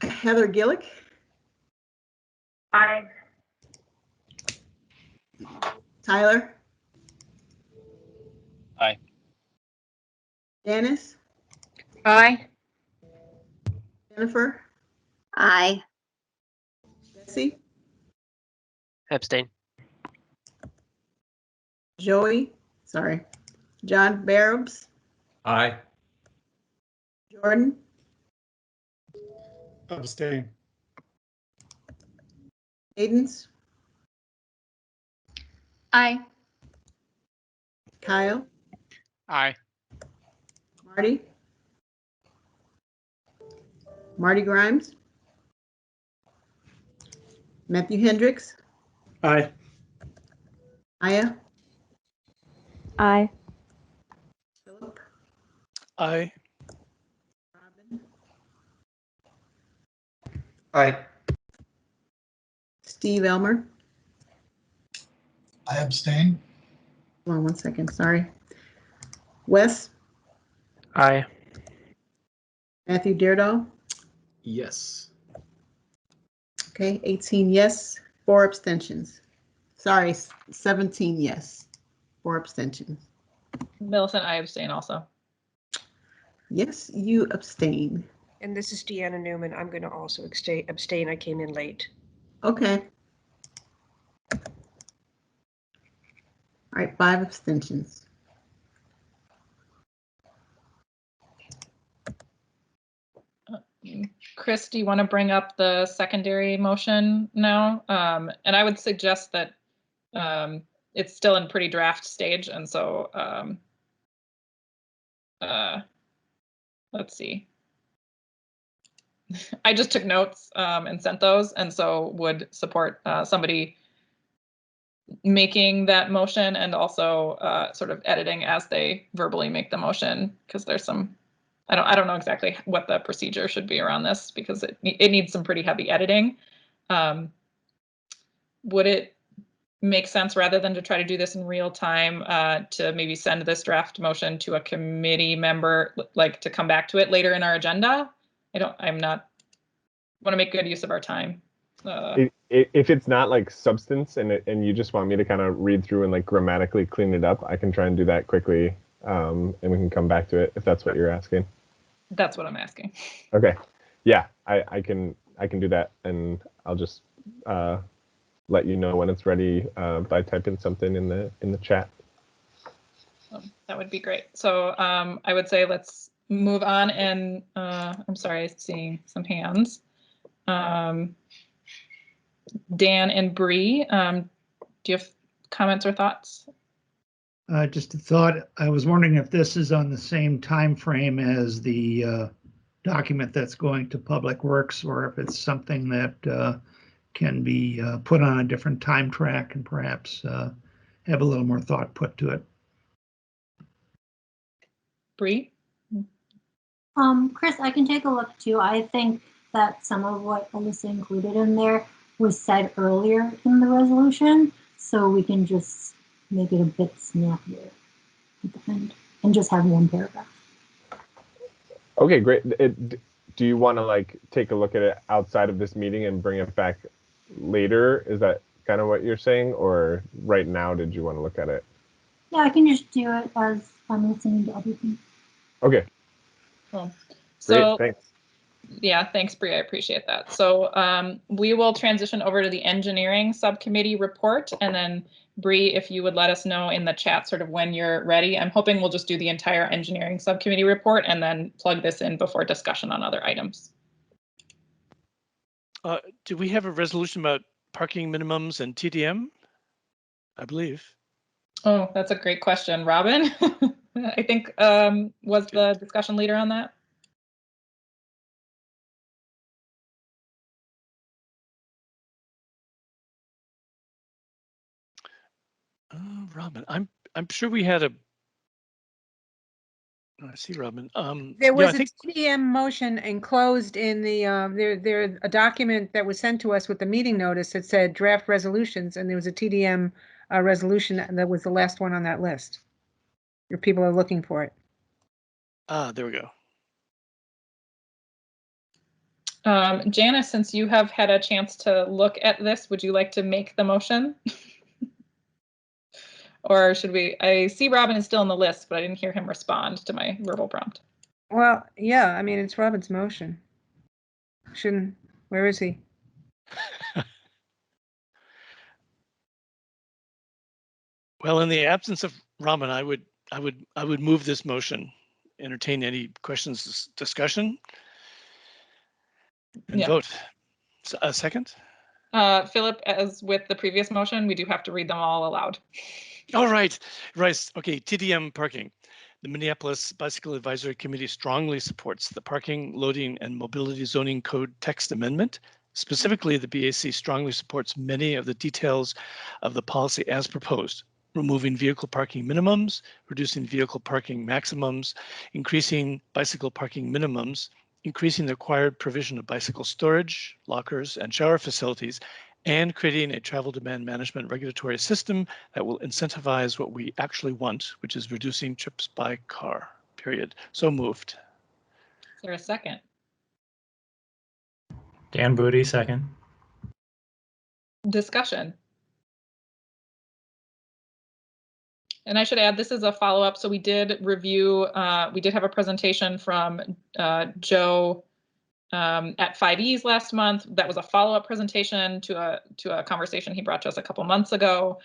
Heather Gillick, Aye. Tyler, Aye. Janice, Aye. Jennifer, Aye. Bessie, Abstain. Joey, sorry, John Barabs, Aye. Jordan, Abstain. Cadence, Aye. Kyle, Aye. Marty Grimes, Matthew Hendricks, Aye. Aya, Aye. Philip, Aye. Aye. Steve Elmer. I abstain. Hold on one second, sorry. Wes, Aye. Matthew Deardahl. Yes. Okay, 18 yes, 4 abstentions. Sorry, 17 yes, 4 abstentions. Millicent, I abstain also. Yes, you abstain. And this is Deanna Newman. I'm going to also abstain. I came in late. Okay. All right, 5 abstentions. Chris, do you want to bring up the secondary motion now? And I would suggest that it's still in pretty draft stage, and so let's see. I just took notes and sent those, and so would support somebody making that motion and also sort of editing as they verbally make the motion, because there's some, I don't know exactly what the procedure should be around this because it needs some pretty heavy editing. Would it make sense, rather than to try to do this in real time, to maybe send this draft motion to a committee member, like to come back to it later in our agenda? I'm not, want to make good use of our time. If it's not like substance and you just want me to kind of read through and like grammatically clean it up, I can try and do that quickly, and we can come back to it if that's what you're asking. That's what I'm asking. Okay, yeah, I can do that, and I'll just let you know when it's ready by typing something in the chat. That would be great. So I would say let's move on, and I'm sorry, seeing some hands. Dan and Bree, do you have comments or thoughts? Just a thought. I was wondering if this is on the same time frame as the document that's going to Public Works, or if it's something that can be put on a different time track and perhaps have a little more thought put to it. Bree? Chris, I can take a look too. I think that some of what Alyssa included in there was said earlier in the resolution, so we can just make it a bit snappier at the end and just have one paragraph. Okay, great. Do you want to like take a look at it outside of this meeting and bring it back later? Is that kind of what you're saying, or right now did you want to look at it? Yeah, I can just do it as I'm listening to everything. Okay. Cool. Great, thanks. Yeah, thanks, Bree. I appreciate that. So we will transition over to the engineering subcommittee report, and then Bree, if you would let us know in the chat sort of when you're ready. I'm hoping we'll just do the entire engineering subcommittee report and then plug this in before discussion on other items. Do we have a resolution about parking minimums and TDM? I believe. Oh, that's a great question. Robin, I think was the discussion leader on that? Robin, I'm sure we had a. I see, Robin. There was I think a TDM motion enclosed in the there a document that was sent to us with the meeting notice that said draft resolutions, and there was a TDM resolution that was the last one on that list. Your people are looking for it. There we go. Janice, since you have had a chance to look at this, would you like to make the motion? Or should we? I see Robin is still on the list, but I didn't hear him respond to my verbal prompt. Well, yeah, I mean, it's Robin's motion. Where is he? Well, in the absence of Robin, I would move this motion. Entertain any questions, discussion, and vote. So, a second. Philip, as with the previous motion, we do have to read them all aloud. All right. Okay, TDM parking. The Minneapolis Bicycle Advisory Committee strongly supports the Parking, Loading, and Mobility Zoning Code text amendment. Specifically, the BAC strongly supports many of the details of the policy as proposed, removing vehicle parking minimums, reducing vehicle parking maximums, increasing bicycle parking minimums, increasing the required provision of bicycle storage, lockers, and shower facilities, and creating a travel demand management regulatory system that will incentivize what we actually want, which is reducing trips by car, period. So moved. Is there a second? Dan Booty, second. Discussion. And I should add, this is a follow-up. So we did review, we did have a presentation from Joe at 5Es last month. That was a follow-up presentation to a conversation he brought to us a couple months ago.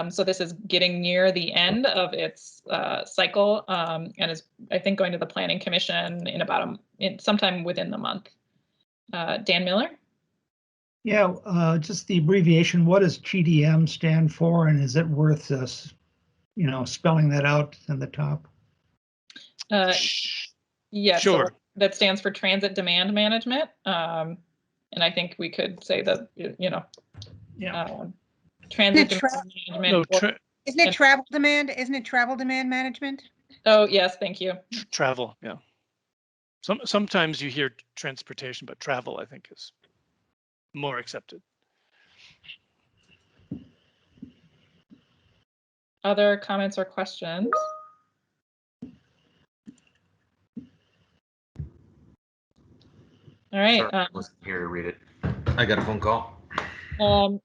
So this is getting near the end of its cycle and is, I think, going to the Planning Commission in about sometime within the month. Dan Miller? Yeah, just the abbreviation. What does TDM stand for, and is it worth us, spelling that out on the top? Yes, sure. So that stands for Transit Demand Management. And I think we could say that, transit demand management. No, isn't it travel demand? Isn't it travel demand management? Oh, yes, thank you. Travel, yeah. Sometimes you hear transportation, but travel, I think, is more accepted. Other comments or questions? All right. Sorry, I wasn't here to read it. I got a phone call.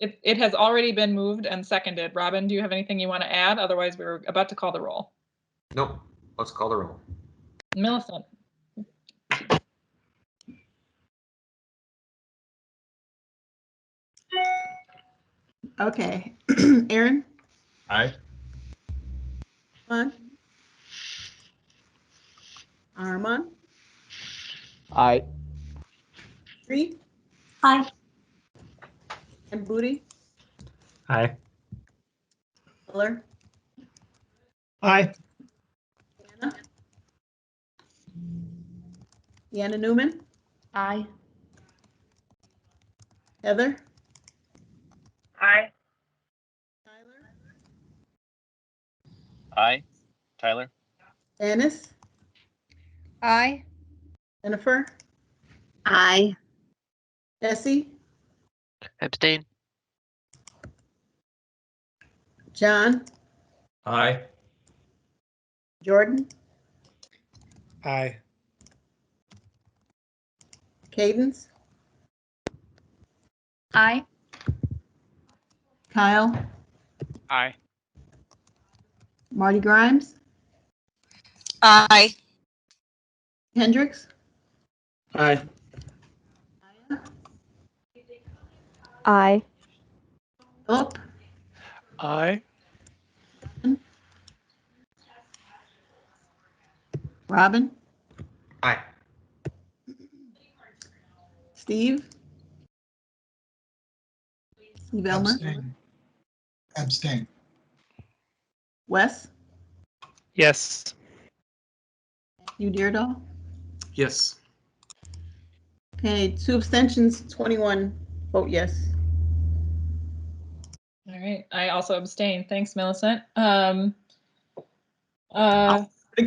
It has already been moved and seconded. Robin, do you have anything you want to add? Otherwise, we're about to call the roll. Nope. Let's call the roll. Millicent. Okay. Aaron? Aye. Armand? Aye. Bree? Aye. And Booty? Aye. Miller? Aye. Deanna Newman? Aye. Heather? Aye. Aye. Tyler? Janice? Aye. Jennifer? Aye. Jesse? Abstain. John, Aye. Jordan, Aye. Cadence, Aye. Kyle, Aye. Marty Grimes, Aye. Hendricks, Aye. Aye. Philip, Aye. Robin, Aye. Steve, Steve Elmer, Abstain. Abstain. Wes, Yes. you Deardahl. Yes. Okay, 2 abstentions, 21 vote yes. All right. I also abstain. Thanks, Millicent. I'll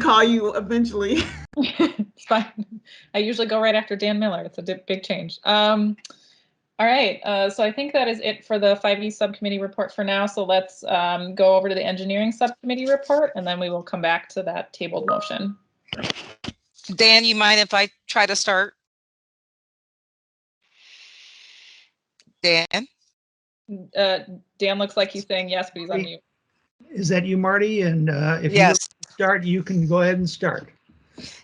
call you eventually. It's fine. I usually go right after Dan Miller. It's a big change. All right. So I think that is it for the 5E subcommittee report for now. So let's go over to the engineering subcommittee report, and then we will come back to that tabled motion. Dan, you mind if I try to start? Dan? Dan looks like he's saying yes, but he's on mute. Is that you, Marty? And if Yes. you start, you can go ahead and start.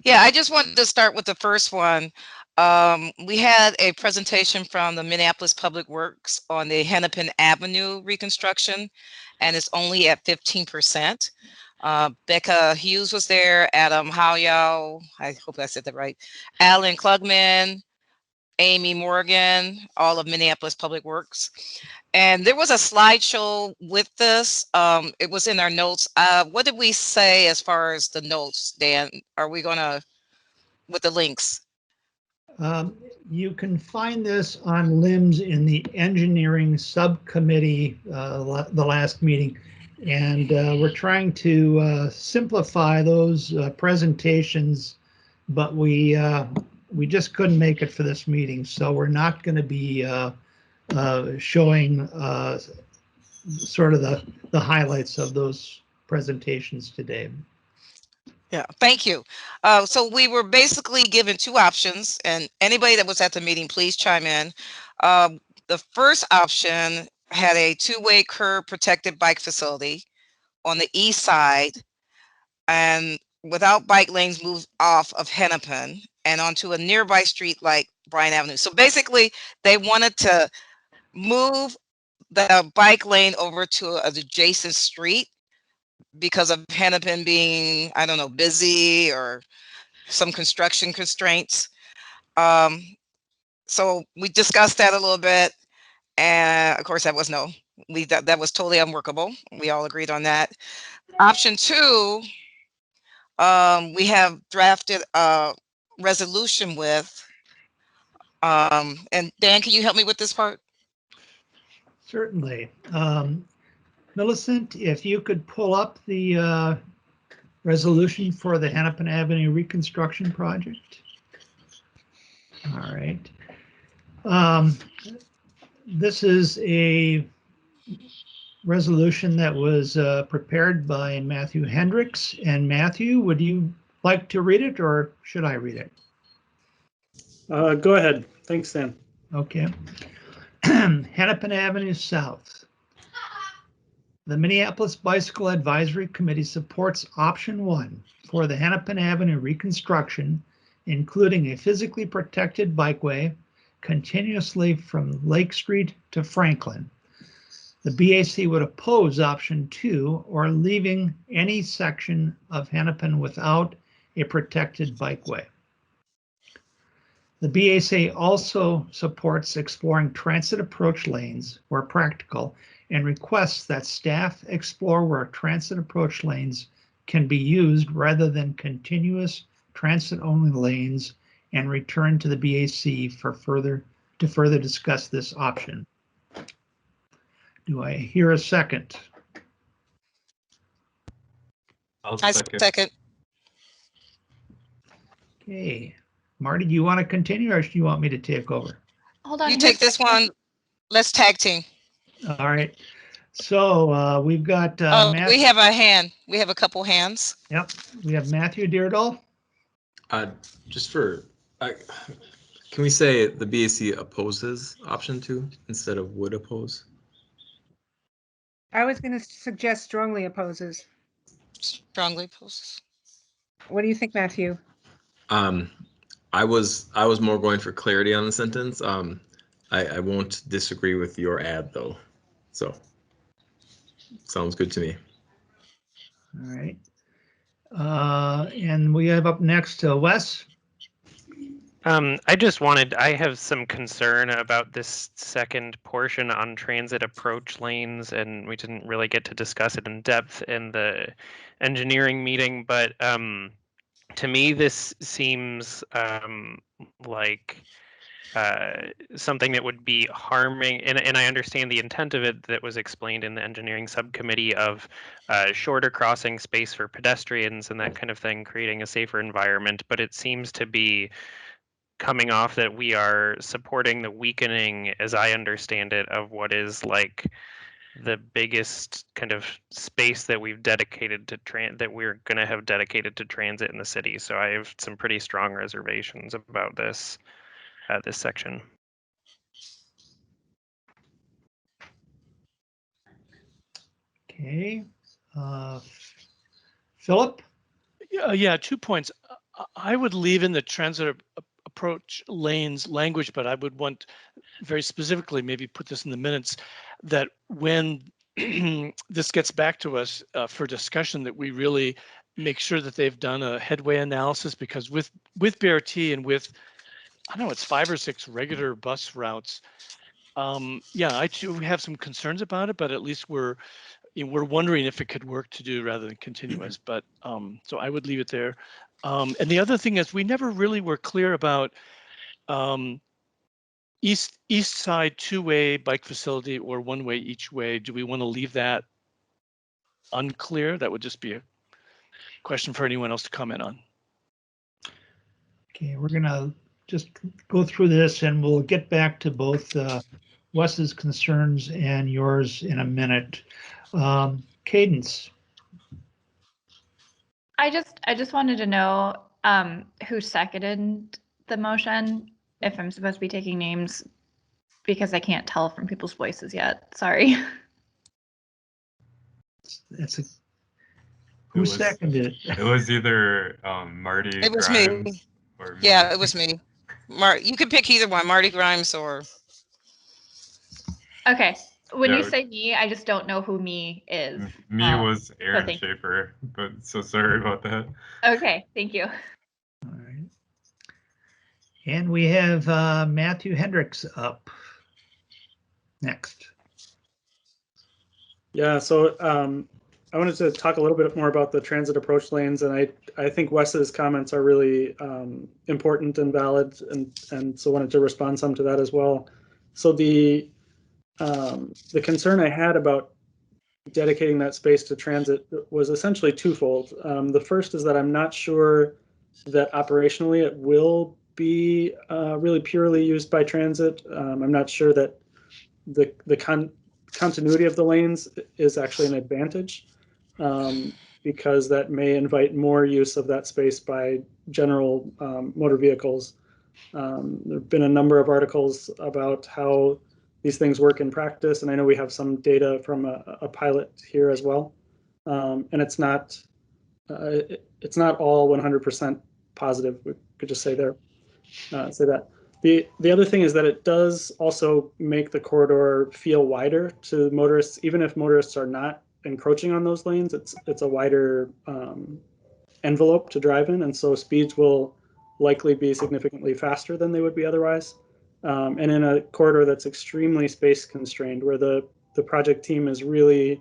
Yeah, I just wanted to start with the first one. We had a presentation from the Minneapolis Public Works on the Hennepin Avenue reconstruction, and it's only at 15%. Becca Hughes was there, Adam Howyall, I hope I said that right, Alan Klugman, Amy Morgan, all of Minneapolis Public Works. And there was a slideshow with this. It was in our notes. What did we say as far as the notes, Dan? Are we gonna, with the links? You can find this on LIMS in the engineering subcommittee, the last meeting. And we're trying to simplify those presentations, but we just couldn't make it for this meeting. So we're not going to be showing sort of the highlights of those presentations today. Yeah, thank you. So we were basically given two options, and anybody that was at the meeting, please chime in. The first option had a two-way curb protected bike facility on the east side and without bike lanes moved off of Hennepin and onto a nearby street like Bryan Avenue. So basically they wanted to move the bike lane over to an adjacent street because of Hennepin being, I don't know, busy or some construction constraints. So we discussed that a little bit, and of course that was no. That was totally unworkable. We all agreed on that. Option two, we have drafted a resolution with, and Dan, can you help me with this part? Certainly. Millicent, if you could pull up the resolution for the Hennepin Avenue reconstruction project. All right. This is a resolution that was prepared by Matthew Hendricks. And Matthew, would you like to read it or should I read it? Go ahead. Thanks, Dan. Okay. Hennepin Avenue South. The Minneapolis Bicycle Advisory Committee supports option 1 for the Hennepin Avenue reconstruction, including a physically protected bikeway continuously from Lake Street to Franklin. The BAC would oppose option 2 or leaving any section of Hennepin without a protected bikeway. The BAC also supports exploring transit approach lanes where practical and requests that staff explore where transit approach lanes can be used rather than continuous transit-only lanes and return to the BAC for further discuss this option. Do I hear a second? I second. Okay. Marty, do you want to continue or do you want me to take over? Hold on. You take this one. Let's tag team. All right. So we've got Oh, Matt. we have a hand. We have a couple hands. Yep. We have Matthew Deardall. Just for, can we say the BAC opposes option 2 instead of would oppose? I was going to suggest strongly opposes. Strongly opposes. What do you think, Matthew? I was more going for clarity on the sentence. I won't disagree with your ad though. So sounds good to me. All right. And we have up next Wes. I have some concern about this second portion on transit approach lanes, and we didn't really get to discuss it in depth in the engineering meeting, but to me, this seems like something that would be harming, and I understand the intent of it that was explained in the engineering subcommittee of shorter crossing space for pedestrians and that kind of thing, creating a safer environment, but it seems to be coming off that we are supporting the weakening, as I understand it, of what is like the biggest kind of space that we've dedicated to that we're going to have dedicated to transit in the city. So I have some pretty strong reservations about this this section. Okay. Philip? Yeah, 2 points. I would leave in the transit approach lanes language, but I would want very specifically, maybe put this in the minutes, that when this gets back to us for discussion, that we really make sure that they've done a headway analysis, because with BRT and with, I don't know, it's 5 or 6 regular bus routes. Yeah, I too have some concerns about it, but at least we're wondering if it could work to do rather than continuous. But so I would leave it there. And the other thing is, we never really were clear about east side 2-way bike facility or 1-way each way. Do we want to leave that unclear? That would just be a question for anyone else to comment on. Okay, we're gonna just go through this and we'll get back to both Wes's concerns and yours in a minute. Cadence. I just wanted to know who seconded the motion, if I'm supposed to be taking names, because I can't tell from people's voices yet. Sorry. Who seconded it? It was either Marty. It was Grimes me. or me. Yeah, it was me. You could pick either one, Marty Grimes or. Okay. When Yeah. you say me, I just don't know who me is. Me was Aaron thank you. Schaefer, but so sorry about that. Okay, thank you. All right. And we have Matthew Hendricks up next. Yeah, so I wanted to talk a little bit more about the transit approach lanes, and I think Wes's comments are really important and valid, and so wanted to respond some to that as well. So the concern I had about dedicating that space to transit was essentially twofold. The first is that I'm not sure that operationally it will be really purely used by transit. I'm not sure that the continuity of the lanes is actually an advantage, because that may invite more use of that space by general motor vehicles. There have been a number of articles about how these things work in practice, and I know we have some data from a pilot here as well. And it's not all 100% positive. We could just say that. The other thing is that it does also make the corridor feel wider to motorists, even if motorists are not encroaching on those lanes. It's a wider envelope to drive in, and so speeds will likely be significantly faster than they would be otherwise. And in a corridor that's extremely space constrained, where the project team is really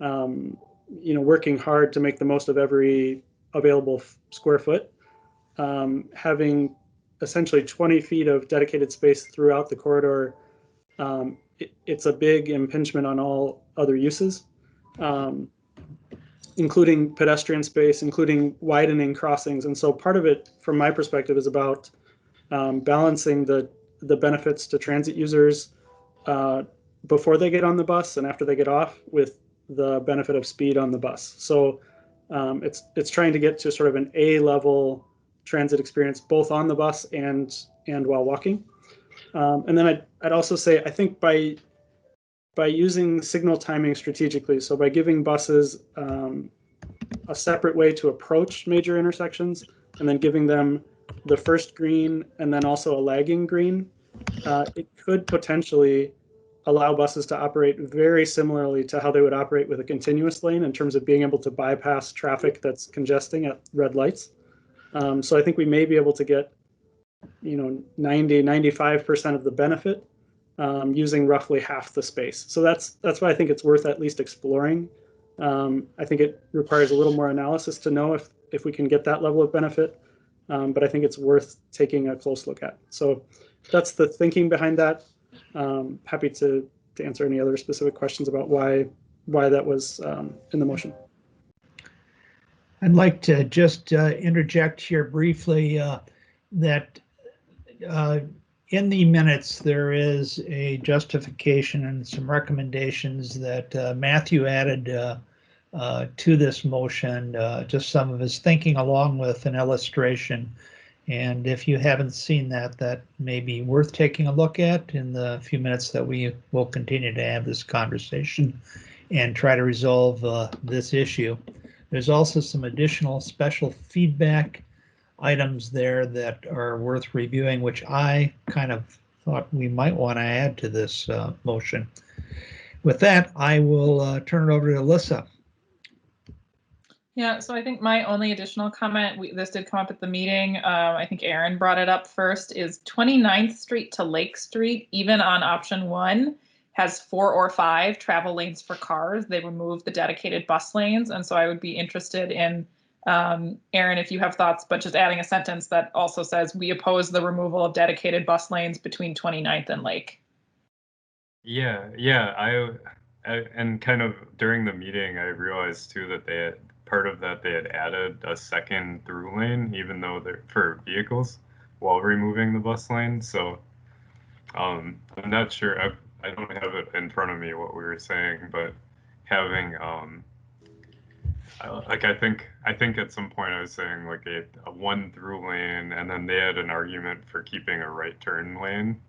working hard to make the most of every available square foot, having essentially 20 feet of dedicated space throughout the corridor, it's a big impingement on all other uses, including pedestrian space, including widening crossings. And so part of it, from my perspective, is about balancing the benefits to transit users before they get on the bus and after they get off, with the benefit of speed on the bus. So it's trying to get to sort of an A-level transit experience, both on the bus and while walking. And then I'd also say, I think by using signal timing strategically, so by giving buses a separate way to approach major intersections, and then giving them the first green and then also a lagging green, it could potentially allow buses to operate very similarly to how they would operate with a continuous lane in terms of being able to bypass traffic that's congesting at red lights. So I think we may be able to get, 90–95% of the benefit using roughly half the space. So that's why I think it's worth at least exploring. I think it requires a little more analysis to know if we can get that level of benefit, but I think it's worth taking a close look at. So that's the thinking behind that. Happy to answer any other specific questions about why that was in the motion. I'd like to just interject here briefly that in the minutes there is a justification and some recommendations that Matthew added to this motion, just some of his thinking along with an illustration. And if you haven't seen that, that may be worth taking a look at in the few minutes that we will continue to have this conversation and try to resolve this issue. There's also some additional special feedback items there that are worth reviewing, which I kind of thought we might want to add to this motion. With that, I will turn it over to Alyssa. Yeah, so I think my only additional comment, this did come up at the meeting, I think Aaron brought it up first, is 29th Street to Lake Street, even on option 1, has 4 or 5 travel lanes for cars. They removed the dedicated bus lanes, and so I would be interested in, Aaron, if you have thoughts, but just adding a sentence that also says, we oppose the removal of dedicated bus lanes between 29th and Lake. Yeah, and kind of during the meeting, I realized too that they had, part of that they had added a second through lane, even though they're for vehicles, while removing the bus lane. So I'm not sure, I don't have it in front of me what we were saying, but having like I think at some point I was saying like a 1 through lane, and then they had an argument for keeping a right turn lane,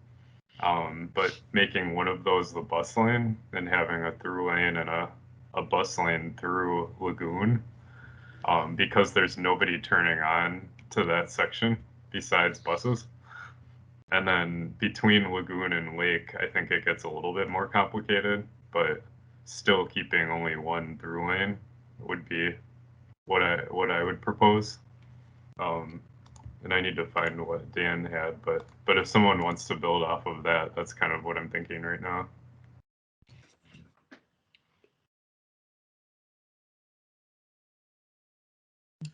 but making one of those the bus lane and having a through lane and a bus lane through Lagoon, because there's nobody turning on to that section besides buses. And then between Lagoon and Lake, I think it gets a little bit more complicated, but still keeping only 1 through lane would be what I would propose. And I need to find what Dan had, but if someone wants to build off of that, that's kind of what I'm thinking right now.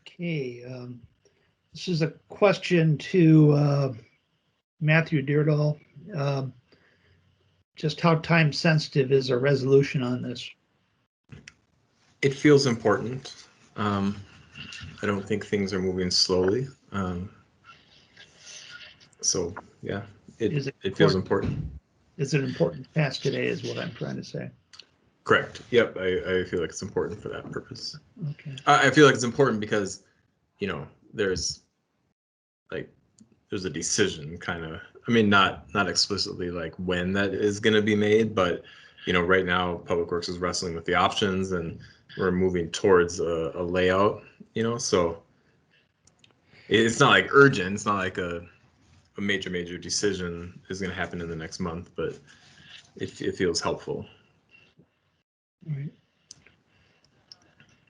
Okay, this is a question to Matthew Deardahl. Just how time sensitive is a resolution on this? It feels important. I don't think things are moving slowly. So yeah, it feels important. Is it important to pass today is what I'm trying to say. Correct. Yep. I feel like it's important for that purpose. Okay. I feel like it's important because, there's a decision kind of, I mean, not explicitly like when that is going to be made, but, right now Public Works is wrestling with the options and we're moving towards a layout, so it's not like urgent. It's not like a major decision is going to happen in the next month, but it feels helpful. All right.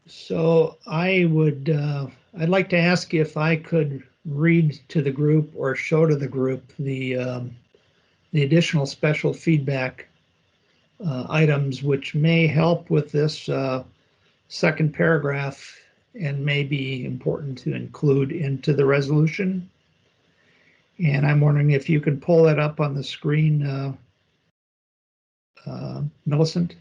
So I'd like to ask if I could read to the group or show to the group the additional special feedback items, which may help with this second paragraph and may be important to include into the resolution. And I'm wondering if you could pull that up on the screen, Millicent.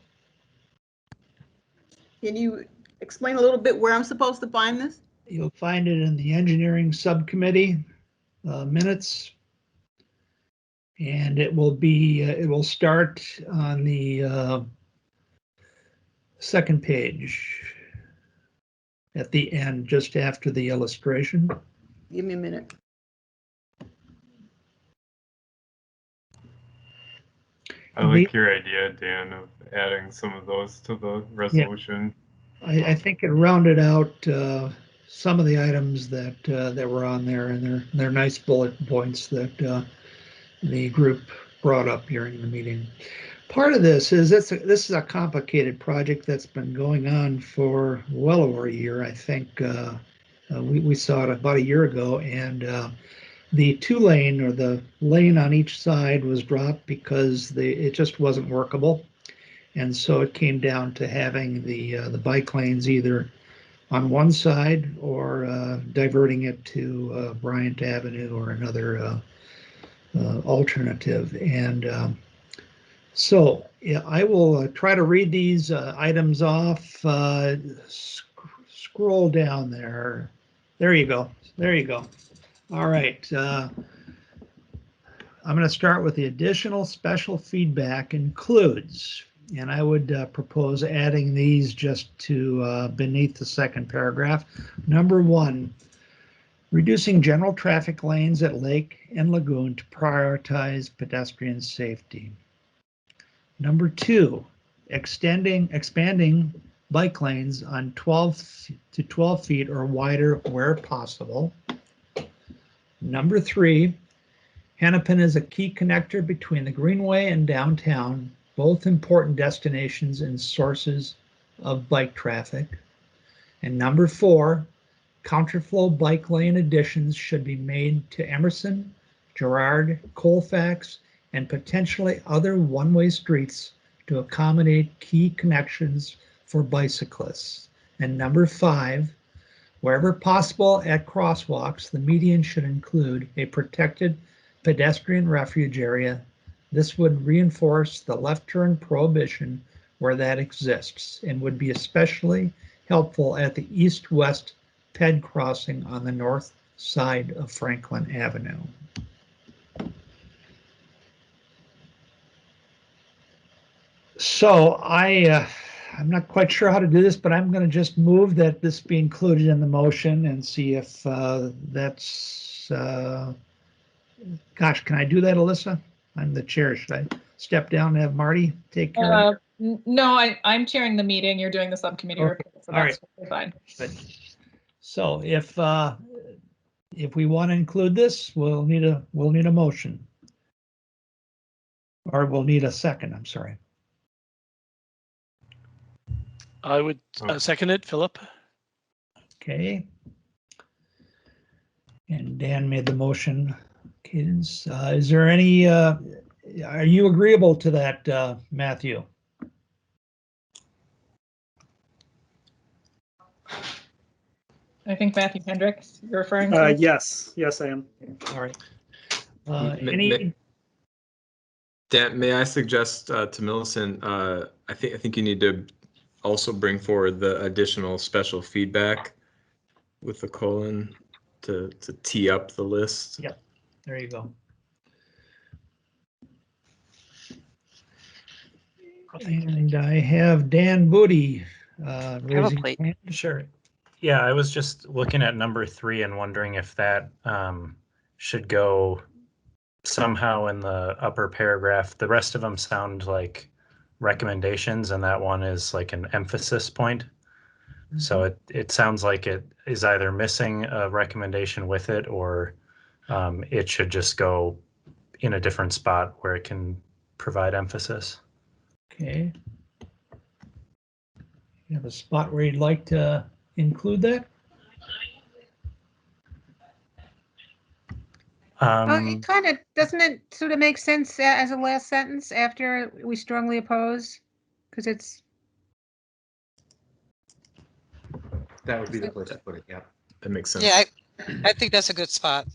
Can you explain a little bit where I'm supposed to find this? You'll find it in the engineering subcommittee minutes. And it will start on the second page at the end, just after the illustration. Give me a minute. I like your idea, Dan, of adding some of those to the resolution. Yeah. I think it rounded out some of the items that were on there, and they're nice bullet points that the group brought up during the meeting. Part of this is this is a complicated project that's been going on for well over a year. I think we saw it about a year ago, and the 2-lane, or the lane on each side, was dropped because it just wasn't workable, and so it came down to having the bike lanes either on one side or diverting it to Bryant Avenue or another alternative. And so yeah, I will try to read these items off. Scroll down there. There you go. There you go. All right. I'm going to start with the additional special feedback includes, and I would propose adding these just to beneath the second paragraph. Number 1, reducing general traffic lanes at Lake and Lagoon to prioritize pedestrian safety. Number 2, expanding bike lanes on 12 to 12 feet or wider where possible. Number 3, Hennepin is a key connector between the Greenway and downtown, both important destinations and sources of bike traffic. And number 4, counterflow bike lane additions should be made to Emerson, Girard, Colfax, and potentially other one-way streets to accommodate key connections for bicyclists. And number 5, wherever possible at crosswalks, the median should include a protected pedestrian refuge area. This would reinforce the left turn prohibition where that exists and would be especially helpful at the east-west Ped crossing on the north side of Franklin Avenue. So I'm not quite sure how to do this, but I'm going to just move that this be included in the motion and see if that's, gosh, can I do that, Alyssa? I'm the chair. Should I step down and have Marty take care of it? No, I'm chairing the meeting. You're doing the subcommittee Okay. report, so All that's right. fine. Good. So if we want to include this, we'll need a motion, or we'll need a second. I'm sorry. I would second it, Philip. Okay. And Dan made the motion. Cadence. Is there any? Are you agreeable to that, Matthew? I think Matthew Hendricks, you're referring to? Yes, I am. All right. Dan, may I suggest to Millicent? I think you need to also bring forward the additional special feedback with the colon to tee up the list. Yep. There you go. And I have Dan Booty raising his hand. Sure. Yeah, I was just looking at number 3 and wondering if that should go somehow in the upper paragraph. The rest of them sound like recommendations, and that one is like an emphasis point. Mm-hmm. So it sounds like it is either missing a recommendation with it, or it should just go in a different spot where it can provide emphasis. Okay. You have a spot where you'd like to include that? It kind of, doesn't it sort of make sense as a last sentence after we strongly oppose? Because it's. That would be the place to put it, yeah. That makes sense. Yeah, I think that's a good spot.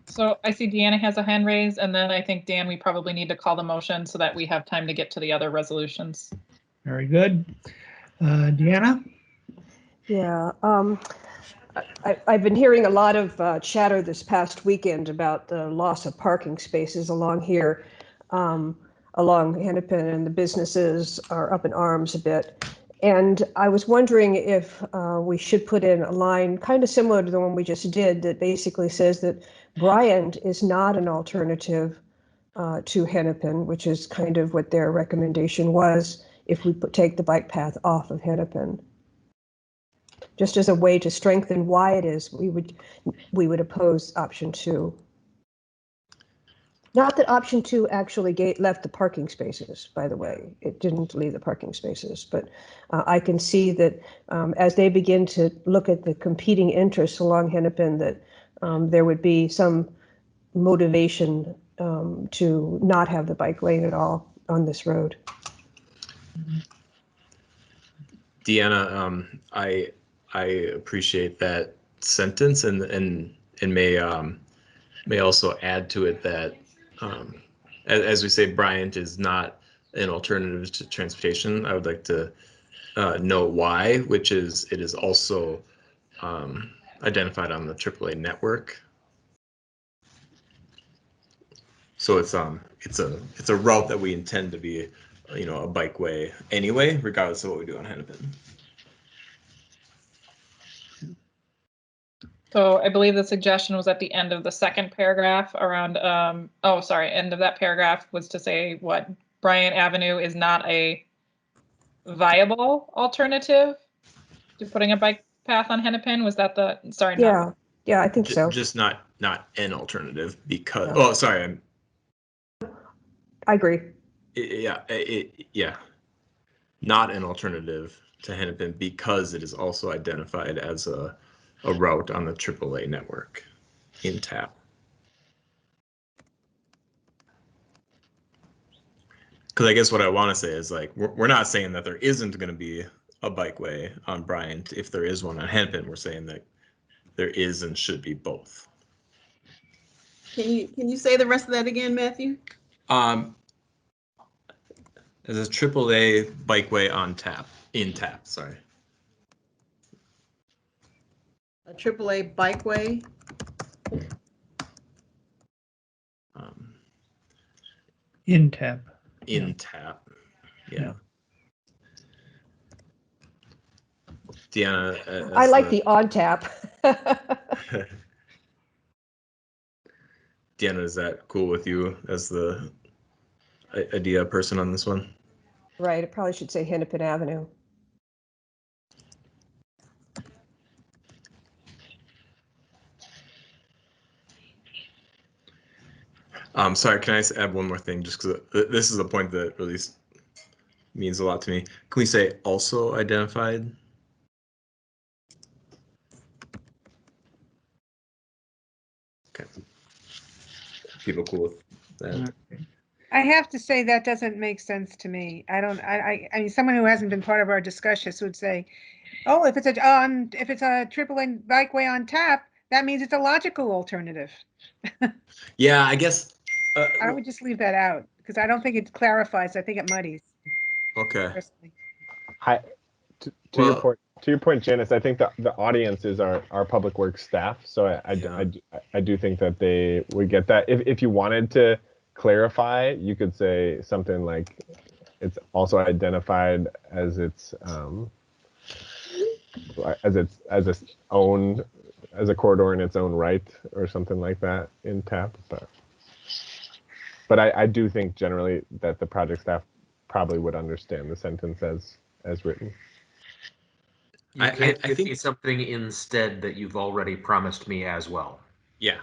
So I see Deanna has a hand raised, and then I think, Dan, we probably need to call the motion so that we have time to get to the other resolutions. Very good. Deanna? Yeah, I've been hearing a lot of chatter this past weekend about the loss of parking spaces along here, along Hennepin, and the businesses are up in arms a bit. And I was wondering if we should put in a line kind of similar to the one we just did that basically says that Bryant is not an alternative to Hennepin, which is kind of what their recommendation was if we take the bike path off of Hennepin. Just as a way to strengthen why it is we would oppose option 2. Not that option 2 actually left the parking spaces, by the way. It didn't leave the parking spaces, but I can see that as they begin to look at the competing interests along Hennepin, that there would be some motivation to not have the bike lane at all on this road. Deanna, I appreciate that sentence and may also add to it that as we say, Bryant is not an alternative to transportation. I would like to note why, which is it is also identified on the AAA network. So it's a route that we intend to be, a bikeway anyway, regardless of what we do on Hennepin. So I believe the suggestion was at the end of the second paragraph around, end of that paragraph was to say what Bryant Avenue is not a viable alternative to putting a bike path on Hennepin. Was that the, sorry. Yeah, I think so. Just not an alternative because, I agree. Yeah. Not an alternative to Hennepin because it is also identified as a route on the AAA network in TAP. Because I guess what I want to say is like, we're not saying that there isn't going to be a bikeway on Bryant. If there is one on Hennepin, we're saying that there is and should be both. Can you say the rest of that again, Matthew? There's a AAA bikeway on TAP, in TAP, sorry. A AAA bikeway. In TAP. In TAP, yeah. Deanna, I like the on tap. Deanna, is that cool with you as the idea person on this one? Right, it probably should say Hennepin Avenue. Sorry, can I add one more thing? Just because this is a point that really means a lot to me. Can we say also identified? Okay. People cool with that? I have to say that doesn't make sense to me. I mean, someone who hasn't been part of our discussions would say, oh, if it's a AAA bikeway on tap, that means it's a logical alternative. Yeah, I guess. I would just leave that out because I don't think it clarifies. I think it muddies. Okay. To your point, Janice, I think the audience is our public works staff. So I do think that they would get that. If you wanted to clarify, you could say something like it's also identified as its as a corridor in its own right or something like that in TAP. But I do think generally that the project staff probably would understand the sentence as written. You can't give me something instead that you've already promised me as well. Yeah.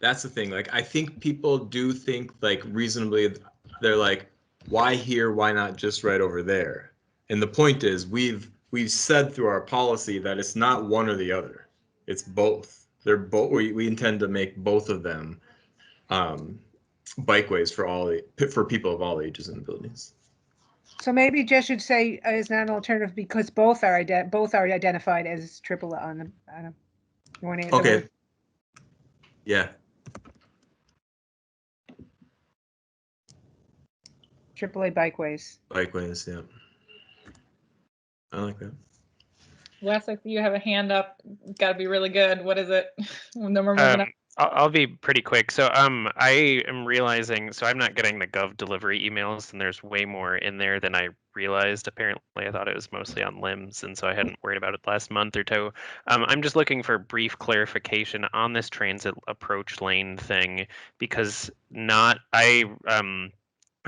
That's the thing. Like, I think people do think like reasonably, they're like, why here? Why not just right over there? And the point is we've said through our policy that it's not one or the other. It's both. They're both. We intend to make both of them bikeways for people of all ages and abilities. So maybe just should say is not an alternative because both are identified as triple on the. I don't. You want to add the Okay. word? Yeah. AAA bikeways. Bikeways, yeah. I like that. Wes, I see you have a hand up. Got to be really good. What is it? No more moving on. I'll be pretty quick. So I am realizing, so I'm not getting the Gov delivery emails, and there's way more in there than I realized. Apparently, I thought it was mostly on limbs, and so I hadn't worried about it the last month or two. I'm just looking for brief clarification on this transit approach lane thing, because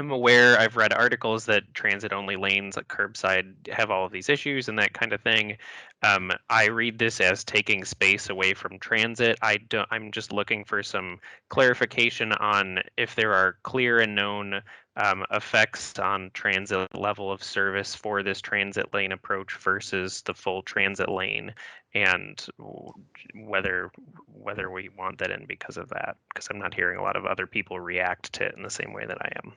I'm aware, I've read articles that transit-only lanes at curbside have all of these issues and that kind of thing. I read this as taking space away from transit. I'm just looking for some clarification on if there are clear and known effects on transit level of service for this transit lane approach versus the full transit lane, and whether we want that in because of that, because I'm not hearing a lot of other people react to it in the same way that I am.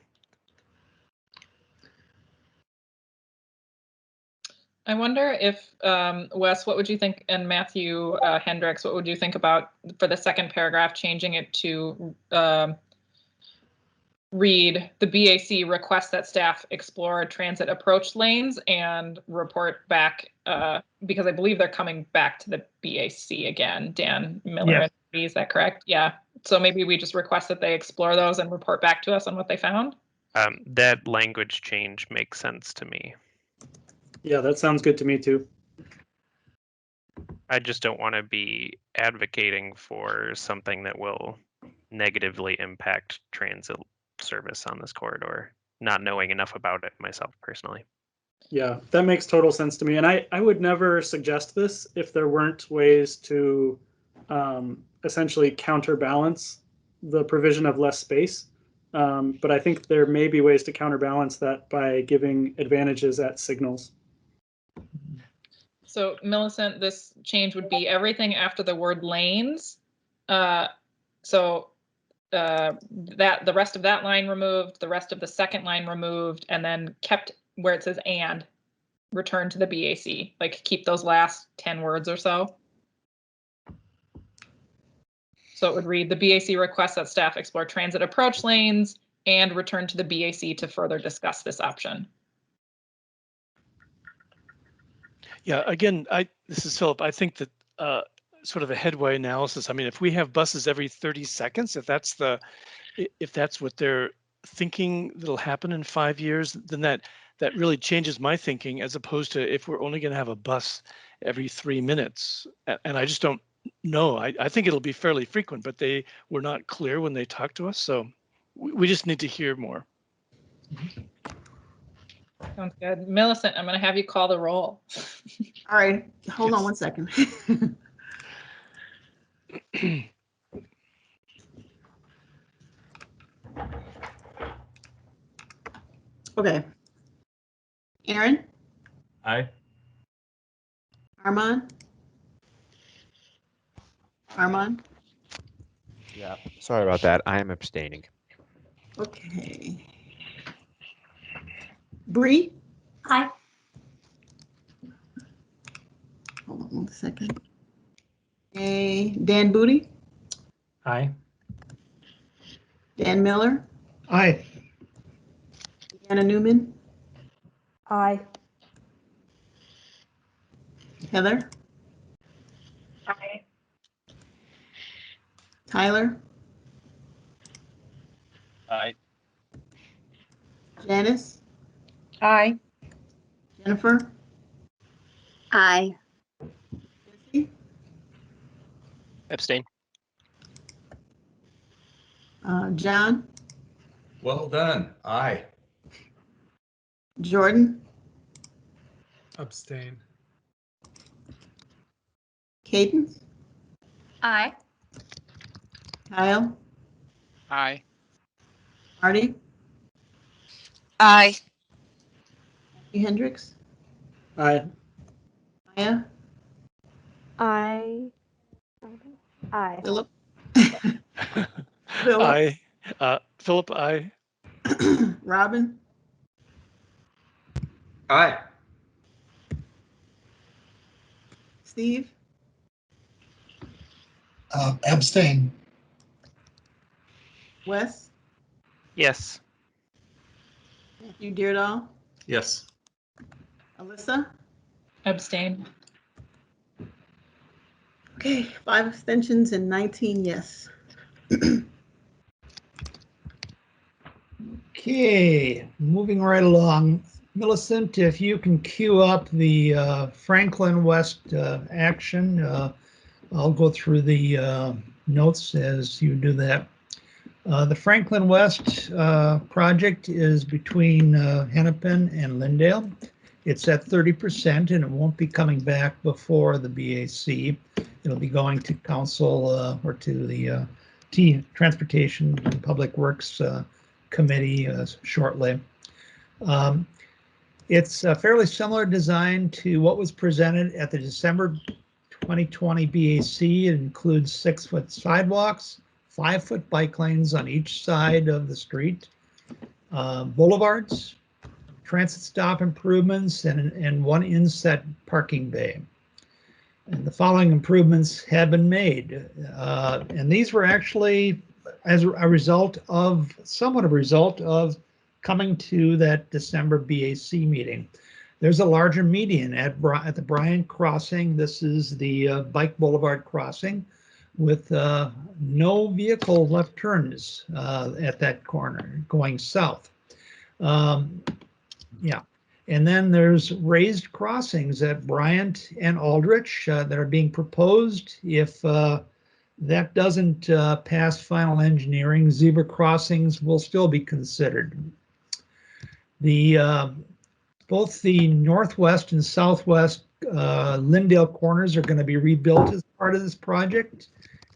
I wonder if, Wes, what would you think, and Matthew Hendricks, what would you think about, for the second paragraph, changing it to read, the BAC requests that staff explore transit approach lanes and report back, because I believe they're coming back to the BAC again, Dan Miller, Yes. is that correct? Yeah, so maybe we just request that they explore those and report back to us on what they found? That language change makes sense to me. Yeah, that sounds good to me too. I just don't want to be advocating for something that will negatively impact transit service on this corridor, not knowing enough about it myself personally. Yeah, that makes total sense to me. And I would never suggest this if there weren't ways to essentially counterbalance the provision of less space. But I think there may be ways to counterbalance that by giving advantages at signals. So Millicent, this change would be everything after the word lanes. That the rest of that line removed, the rest of the second line removed, and then kept where it says and return to the BAC, like keep those last 10 words or so. So it would read, the BAC requests that staff explore transit approach lanes and return to the BAC to further discuss this option. Yeah, again, this is Philip. I think that sort of a headway analysis. I mean, if we have buses every 30 seconds, if that's what they're thinking that'll happen in 5 years, then that really changes my thinking, as opposed to if we're only going to have a bus every 3 minutes. And I just don't know. I think it'll be fairly frequent, but they were not clear when they talked to us. So we just need to hear more. Sounds good. Millicent, I'm going to have you call the roll. All right, hold on one second. Okay. Aaron? Aye. Armand? Armand? Yeah, sorry about that. I am abstaining. Okay. Bree? Aye. Hold on one second. Okay, Dan Booty? Aye. Dan Miller? Aye. Deanna Newman? Aye. Heather? Aye. Tyler? Aye. Janice? Aye. Jennifer? Aye. Abstain. John? Well done. Aye. Jordan? Abstain. Cadence? Aye. Kyle? Aye. Marty? Aye. Hendricks? Aye. Maya? Aye. Philip? Aye. Philip, aye. Robin? Aye. Steve? Abstain. Wes? Yes. Matthew Deardahl? Yes. Alyssa? Abstain. Okay, 5 abstentions and 19 yes. Okay, moving right along. Millicent, if you can queue up the Franklin West action, I'll go through the notes as you do that. The Franklin West project is between Hennepin and Lindale. It's at 30% and it won't be coming back before the BAC. It'll be going to council or to the Transportation and Public Works Committee shortly. It's a fairly similar design to what was presented at the December 2020 BAC. It includes 6-foot sidewalks, 5-foot bike lanes on each side of the street, boulevards, transit stop improvements, and 1 inset parking bay. And the following improvements have been made. And these were actually as a result of, somewhat a result of coming to that December BAC meeting. There's a larger median at the Bryant Crossing. This is the bike boulevard crossing with no vehicle left turns at that corner going south. Yeah, and then there's raised crossings at Bryant and Aldrich that are being proposed. If that doesn't pass final engineering, zebra crossings will still be considered. Both the northwest and southwest Lindale corners are going to be rebuilt as part of this project,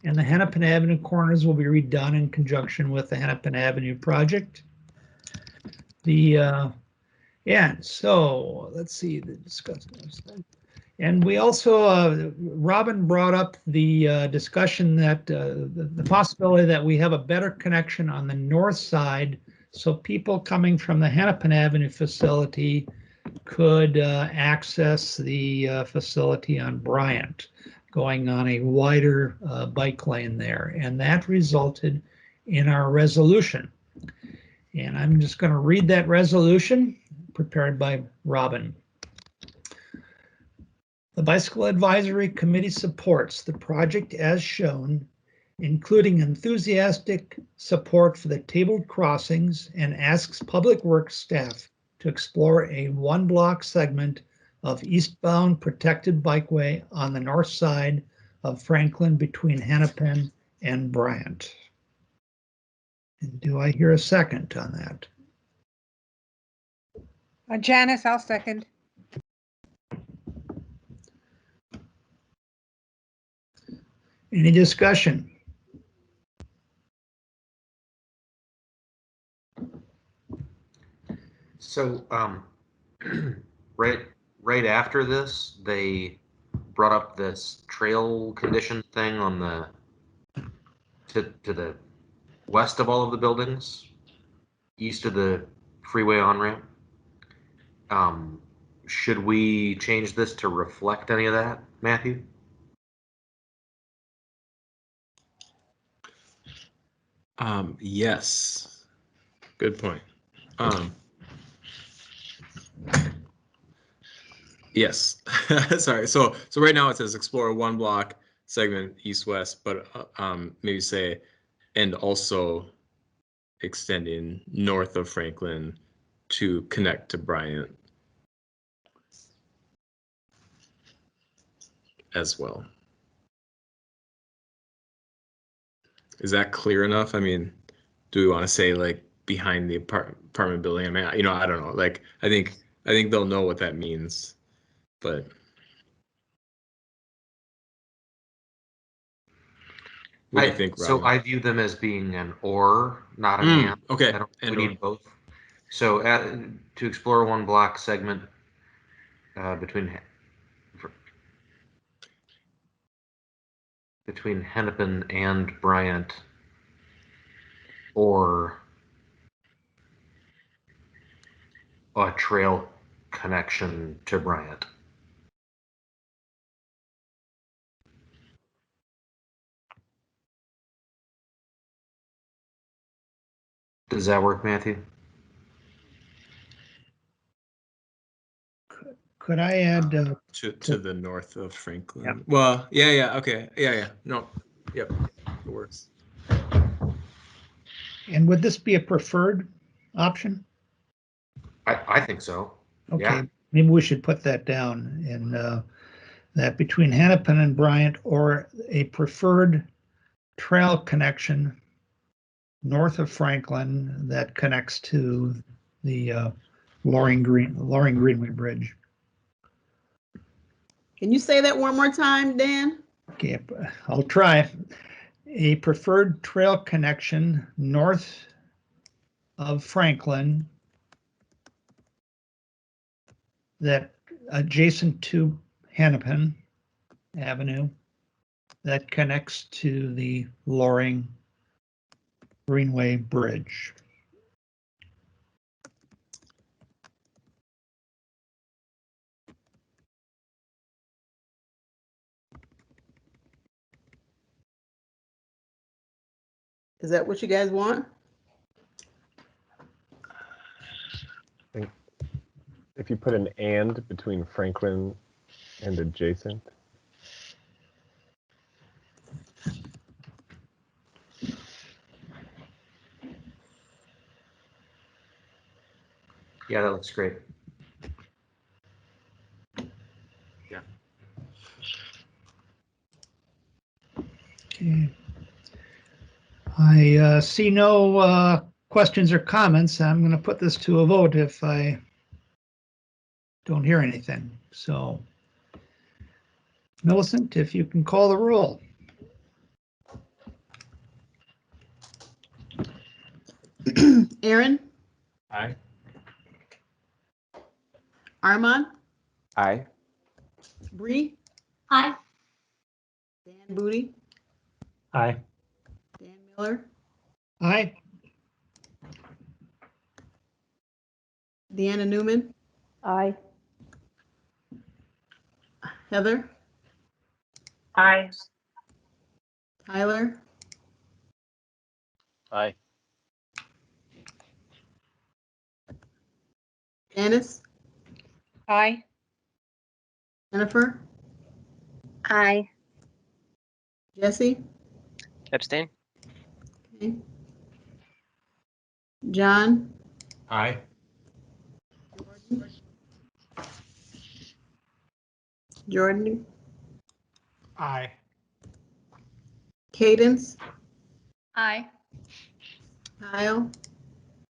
and the Hennepin Avenue corners will be redone in conjunction with the Hennepin Avenue project. Yeah, so let's see the discussion. And we also, Robin brought up the discussion that the possibility that we have a better connection on the north side, so people coming from the Hennepin Avenue facility could access the facility on Bryant, going on a wider bike lane there. And that resulted in our resolution. And I'm just going to read that resolution prepared by Robin. The Bicycle Advisory Committee supports the project as shown, including enthusiastic support for the tabled crossings, and asks Public Works staff to explore a 1-block segment of eastbound protected bikeway on the north side of Franklin between Hennepin and Bryant. And do I hear a second on that? Janice, I'll second. Any discussion? So, right after this, they brought up this trail condition thing on the to the west of all of the buildings, east of the freeway on-ramp. Should we change this to reflect any of that, Matthew? Yes. Good point. Yes. Sorry. So right now it says explore 1-block segment east-west, but maybe say, and also extending north of Franklin to connect to Bryant as well. Is that clear enough? I mean, do we want to say like behind the apartment building? I mean, I don't know. Like, I think they'll know what that means, but. What do you think, Robin? So I view them as being an or, not an and. Okay. I don't, we need both. So to explore 1-block segment between Hennepin and Bryant, or a trail connection to Bryant. Does that work, Matthew? Could I add to the north of Franklin? Yep. Well, yeah, okay, yeah. No, yep, it works. and would this be a preferred option? I think so. Okay, Yeah. maybe we should put that down in that between Hennepin and Bryant, or a preferred trail connection north of Franklin that connects to the Loring Greenway Bridge. Can you say that one more time, Dan? Okay, I'll try. A preferred trail connection north of Franklin that adjacent to Hennepin Avenue that connects to the Loring Greenway Bridge. Is that what you guys want? If you put an and between Franklin and adjacent. Yeah, that looks great. Yeah. Okay. I see no questions or comments. I'm going to put this to a vote if I don't hear anything. So, Millicent, if you can call the roll. Aaron? Aye. Armand? Aye. Bree? Aye. Dan Booty? Aye. Dan Miller? Aye. Deanna Newman? Aye. Heather? Aye. Tyler? Aye. Janice? Aye. Jennifer? Aye. Jesse? Abstain? Okay. John? Aye. Jordan? Aye. Cadence? Aye. Kyle?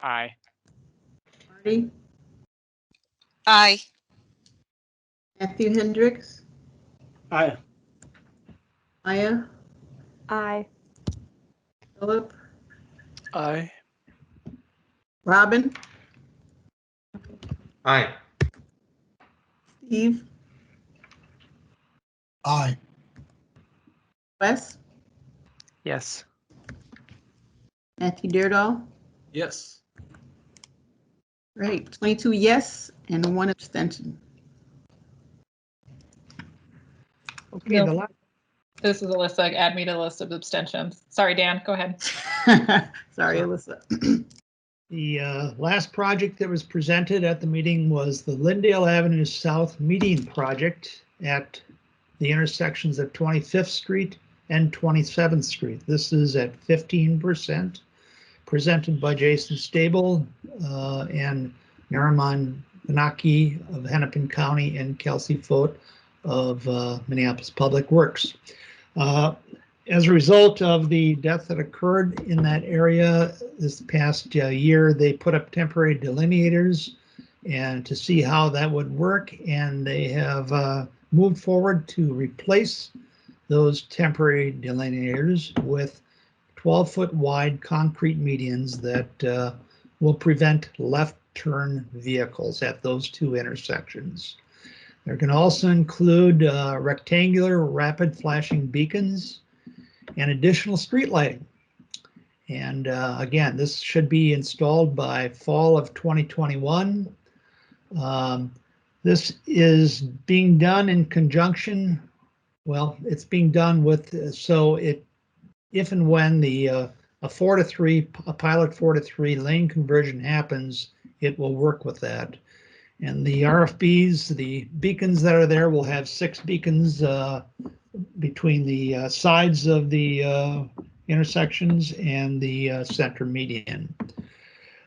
Aye. Marty? Aye. Matthew Hendricks? Aye. Maya? Aye. Philip? Aye. Robin? Aye. Steve? Aye. Wes? Yes. Matthew Deardahl? Yes. Great, 22 yes and 1 abstention. Okay, No. the last. This is Alyssa. Add me to the list of abstentions. Sorry, Dan, go ahead. Sorry, Alyssa. The last project that was presented at the meeting was the Lindale Avenue South Median Project at the intersections of 25th Street and 27th Street. This is at 15%, presented by Jason Stable and Nariman Benaki of Hennepin County and Kelsey Fote of Minneapolis Public Works. As a result of the death that occurred in that area this past year, they put up temporary delineators and to see how that would work, and they have moved forward to replace those temporary delineators with 12-foot wide concrete medians that will prevent left turn vehicles at those two intersections. They're going to also include rectangular rapid flashing beacons and additional street lighting. And again, this should be installed by fall of 2021. This is being done in conjunction. Well, it's being done with, so if and when the a pilot 4-to-3 lane conversion happens, it will work with that. And the RFBs, the beacons that are there, will have 6 beacons between the sides of the intersections and the center median.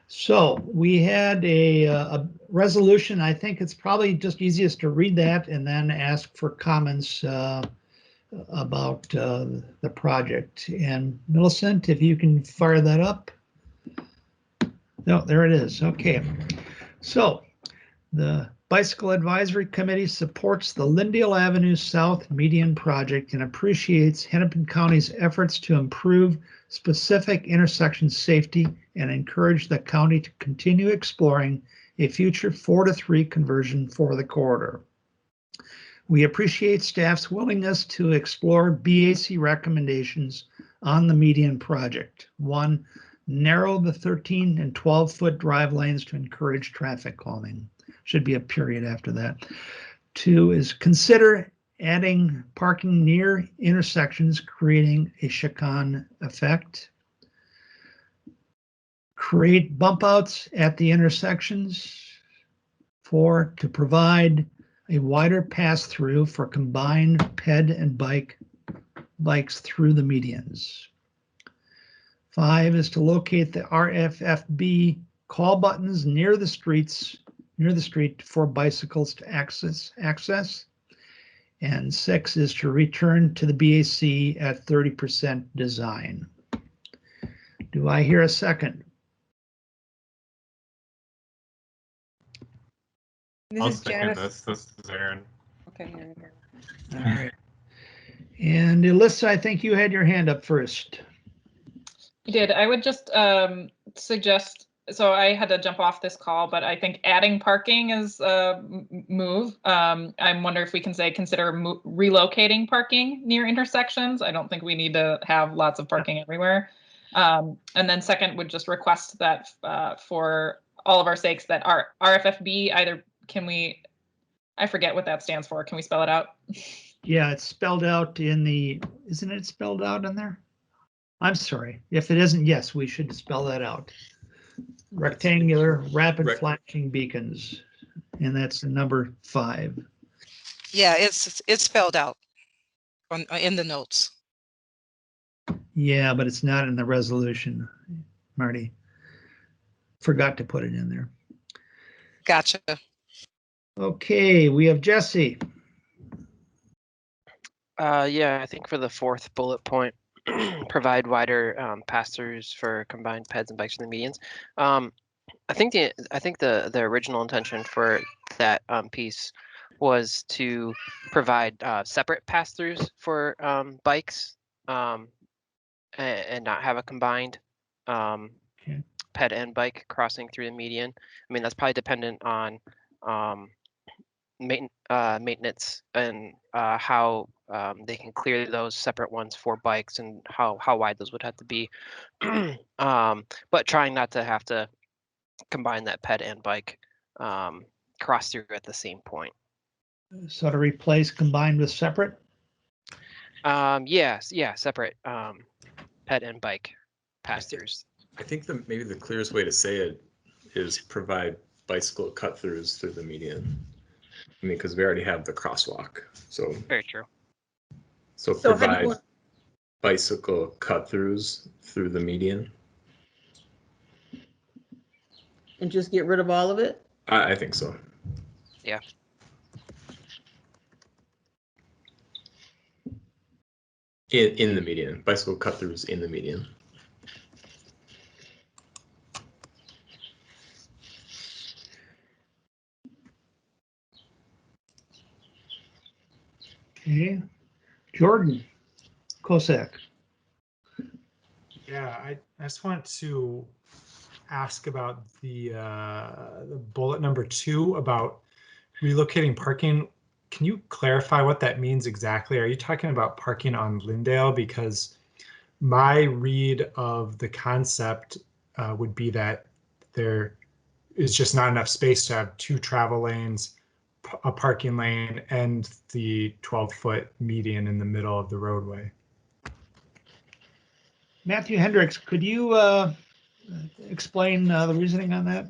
So we had a resolution. I think it's probably just easiest to read that and then ask for comments about the project. And Millicent, if you can fire that up. No, there it is. Okay. So the Bicycle Advisory Committee supports the Lindale Avenue South Median project and appreciates Hennepin County's efforts to improve specific intersection safety and encourage the county to continue exploring a future 4-to-3 conversion for the corridor. We appreciate staff's willingness to explore BAC recommendations on the median project. 1, narrow the 13 and 12-foot drive lanes to encourage traffic calming. Should be a period after that. 2 is consider adding parking near intersections, creating a chicane effect. Create bump outs at the intersections. 4, to provide a wider pass through for combined ped and bikes through the medians. 5 is to locate the RFFB call buttons near the street for bicycles to access. And 6 is to return to the BAC at 30% design. Do I hear a second? This is Janice. This is Aaron. Okay. All right. And Alyssa, I think you had your hand up first. You did. I would just suggest, so I had to jump off this call, but I think adding parking is a move. I'm wondering if we can say consider relocating parking near intersections. I don't think we need to have lots of parking everywhere. And then second would just request that for all of our sakes that our RFFB either I forget what that stands for. Can we spell it out? Yeah, it's spelled out in the, isn't it spelled out in there? I'm sorry. If it isn't, yes, we should spell that out. Rectangular rapid flashing beacons. And that's the number 5. Yeah, it's spelled out in the notes. Yeah, but it's not in the resolution, Marty. Forgot to put it in there. Gotcha. Okay, we have Jesse. Yeah, I think for the 4th bullet point, provide wider pass-throughs for combined peds and bikes in the medians. I think the original intention for that piece was to provide separate pass-throughs for bikes and not have a combined ped and bike crossing through the median. I mean, that's probably dependent on maintenance and how they can clear those separate ones for bikes and how wide those would have to be. But trying not to have to combine that ped and bike cross through at the same point. So to replace combined with separate? Yeah, separate ped and bike pass-throughs. I think maybe the clearest way to say it is provide bicycle cut-throughs through the median. I mean, because we already have the crosswalk, so. Very true. So provide bicycle cut-throughs through the median. And just get rid of all of it? I think so. Yeah. In the median, bicycle cut-throughs in the median. Okay, Jordan Kosak. Yeah, I just want to ask about the bullet number 2 about relocating parking. Can you clarify what that means exactly? Are you talking about parking on Lindale? Because my read of the concept would be that there is just not enough space to have 2 travel lanes, a parking lane, and the 12-foot median in the middle of the roadway. Matthew Hendricks, could you explain the reasoning on that?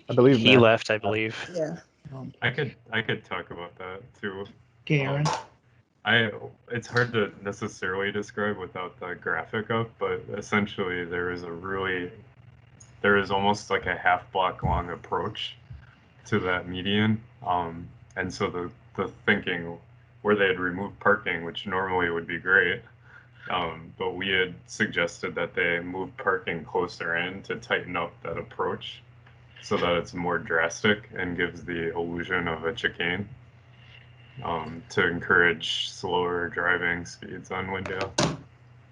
I believe He Matt- left, I believe. Yeah. I could talk about that too. Okay, Aaron. It's hard to necessarily describe without the graphic up, but essentially there is almost like a half block long approach to that median. And so the thinking where they had removed parking, which normally would be great, but we had suggested that they move parking closer in to tighten up that approach so that it's more drastic and gives the illusion of a chicane, to encourage slower driving speeds on Lindale.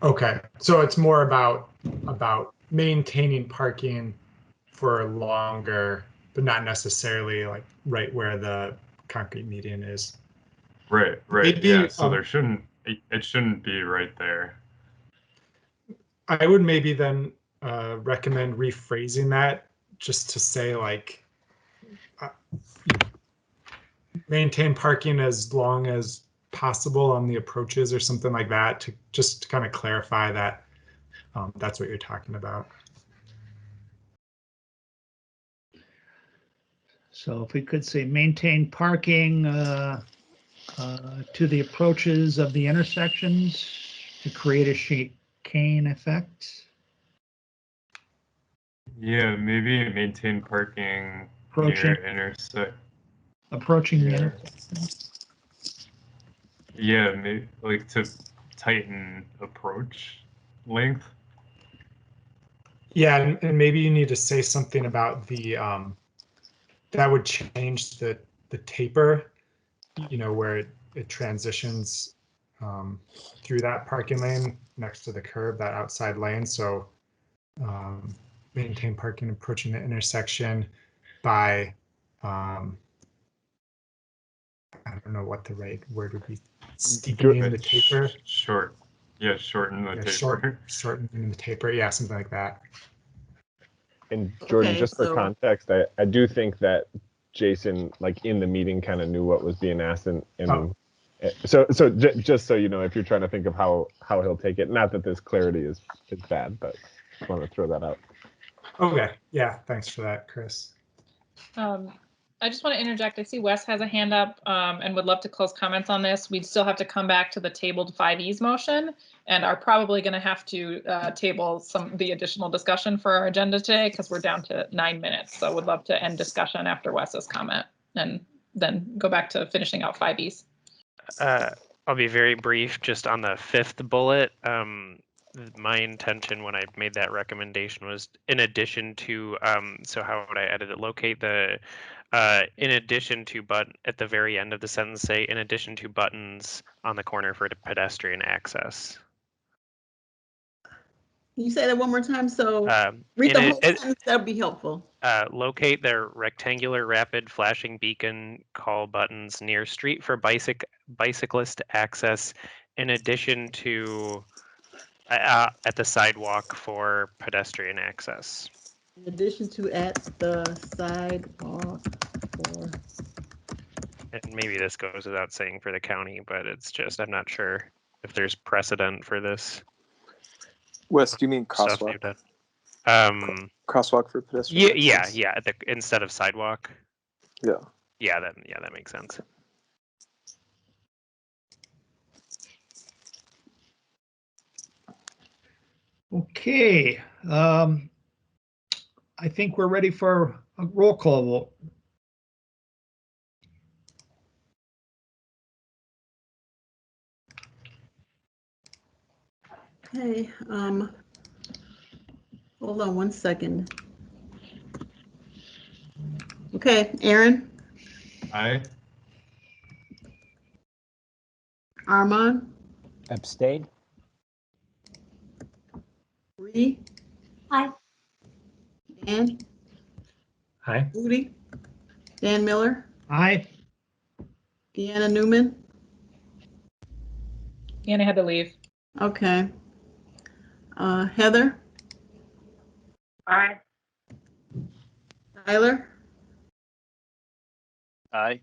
Okay, so it's more about maintaining parking for longer, but not necessarily like right where the concrete median is. Right. Maybe, Yeah. So it shouldn't be right there. I would maybe then recommend rephrasing that just to say like maintain parking as long as possible on the approaches or something like that, to just kind of clarify that that's what you're talking about. So if we could say maintain parking to the approaches of the intersections to create a chicane effect. Yeah, maybe maintain parking Approaching. near intersect. Approaching the Yeah. intersection. Yeah, maybe like to tighten approach length. Yeah, and maybe you need to say something about the that would change the taper, you know, where it transitions through that parking lane next to the curb, that outside lane. So maintain parking approaching the intersection by I don't know what the right word would be, steepening the taper. Shorten the taper. Shortening the taper, yeah, something like that. And Jordan, Okay, just for so- context, I do think that Jason, like in the meeting, kind of knew what was being asked, and so just so you know, if you're trying to think of how he'll take it, not that this clarity is bad, but just want to throw that out. Okay, yeah, thanks for that, Chris. I just want to interject. I see Wes has a hand up and would love to close comments on this. We'd still have to come back to the tabled 5Es motion and are probably going to have to table the additional discussion for our agenda today because we're down to 9 minutes. So would love to end discussion after Wes's comment and then go back to finishing out 5Es. I'll be very brief just on the fifth bullet. My intention when I made that recommendation was in addition to, so how would I edit it? Locate the, in addition to, but at the very end of the sentence, say, in addition to buttons on the corner for the pedestrian access. Can you say that one more time? So read the whole sentence, that would be helpful. Locate the rectangular rapid flashing beacon call buttons near street for bicyclist access in addition to at the sidewalk for pedestrian access. In addition to at the sidewalk for. And maybe this goes without saying for the county, but it's just, I'm not sure if there's precedent for this. Wes, do you mean Stuff crosswalk? we've done. Crosswalk for pedestrian. Yeah. Instead of sidewalk. Yeah. Yeah, that makes sense. Okay. I think we're ready for a roll call vote. Okay, hold on one second. Okay, Aaron? Aye. Armand? Abstain. Bree? Aye. Dan? Aye. Rudy? Dan Miller? Aye. Deanna Newman? Deanna had to leave. Okay. Heather? Aye. Tyler? Aye.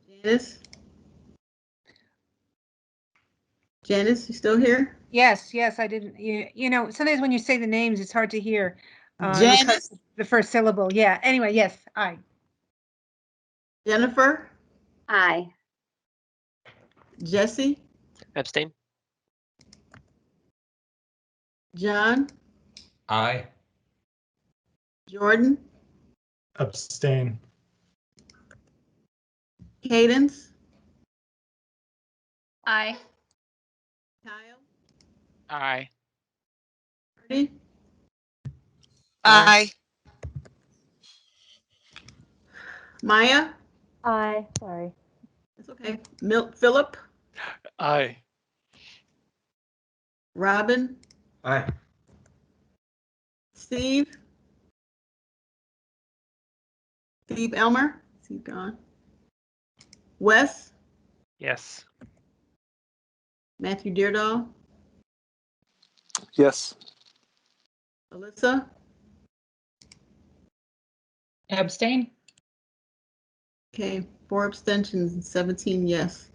Janice? Janice, you still here? Yes, I didn't, you know, sometimes when you say the names, it's hard to hear. Janice? Because the first syllable. Yeah. Anyway, yes, aye. Jennifer? Aye. Jesse? Abstain. John? Aye. Jordan? Abstain. Cadence? Aye. Kyle? Aye. Marty? Aye. Maya? Aye. Sorry. That's okay. Philip? Aye. Robin? Aye. Steve? Steve Elmer? Is he gone? Wes? Yes. Matthew Deardahl? Yes. Alyssa? Abstain. Okay, 4 abstentions and 17 yes.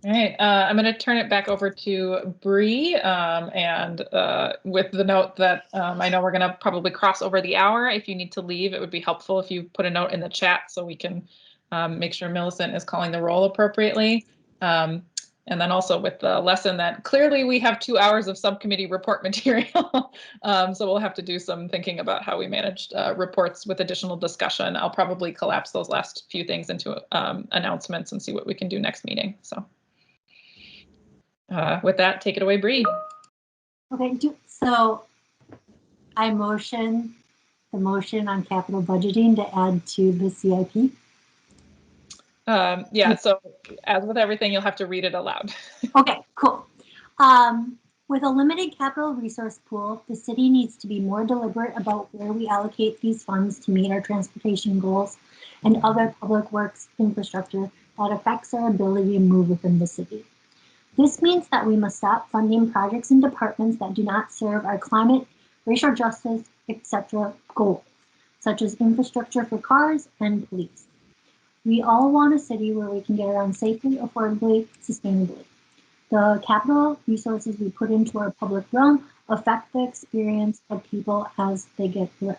All right, I'm going to turn it back over to Bree, and with the note that I know we're going to probably cross over the hour. If you need to leave, it would be helpful if you put a note in the chat so we can make sure Millicent is calling the roll appropriately. And then also with the lesson that clearly we have 2 hours of subcommittee report material. So we'll have to do some thinking about how we managed reports with additional discussion. I'll probably collapse those last few things into announcements and see what we can do next meeting. So with that, take it away, Bree. Okay, so I motion the motion on capital budgeting to add to the CIP. Yeah, so as with everything, you'll have to read it aloud. Okay, cool. With a limited capital resource pool, the city needs to be more deliberate about where we allocate these funds to meet our transportation goals and other public works infrastructure that affects our ability to move within the city. This means that we must stop funding projects and departments that do not serve our climate, racial justice, etc. goals, such as infrastructure for cars and police. We all want a city where we can get around safely, affordably, sustainably. The capital resources we put into our public realm affect the experience of people as they get around.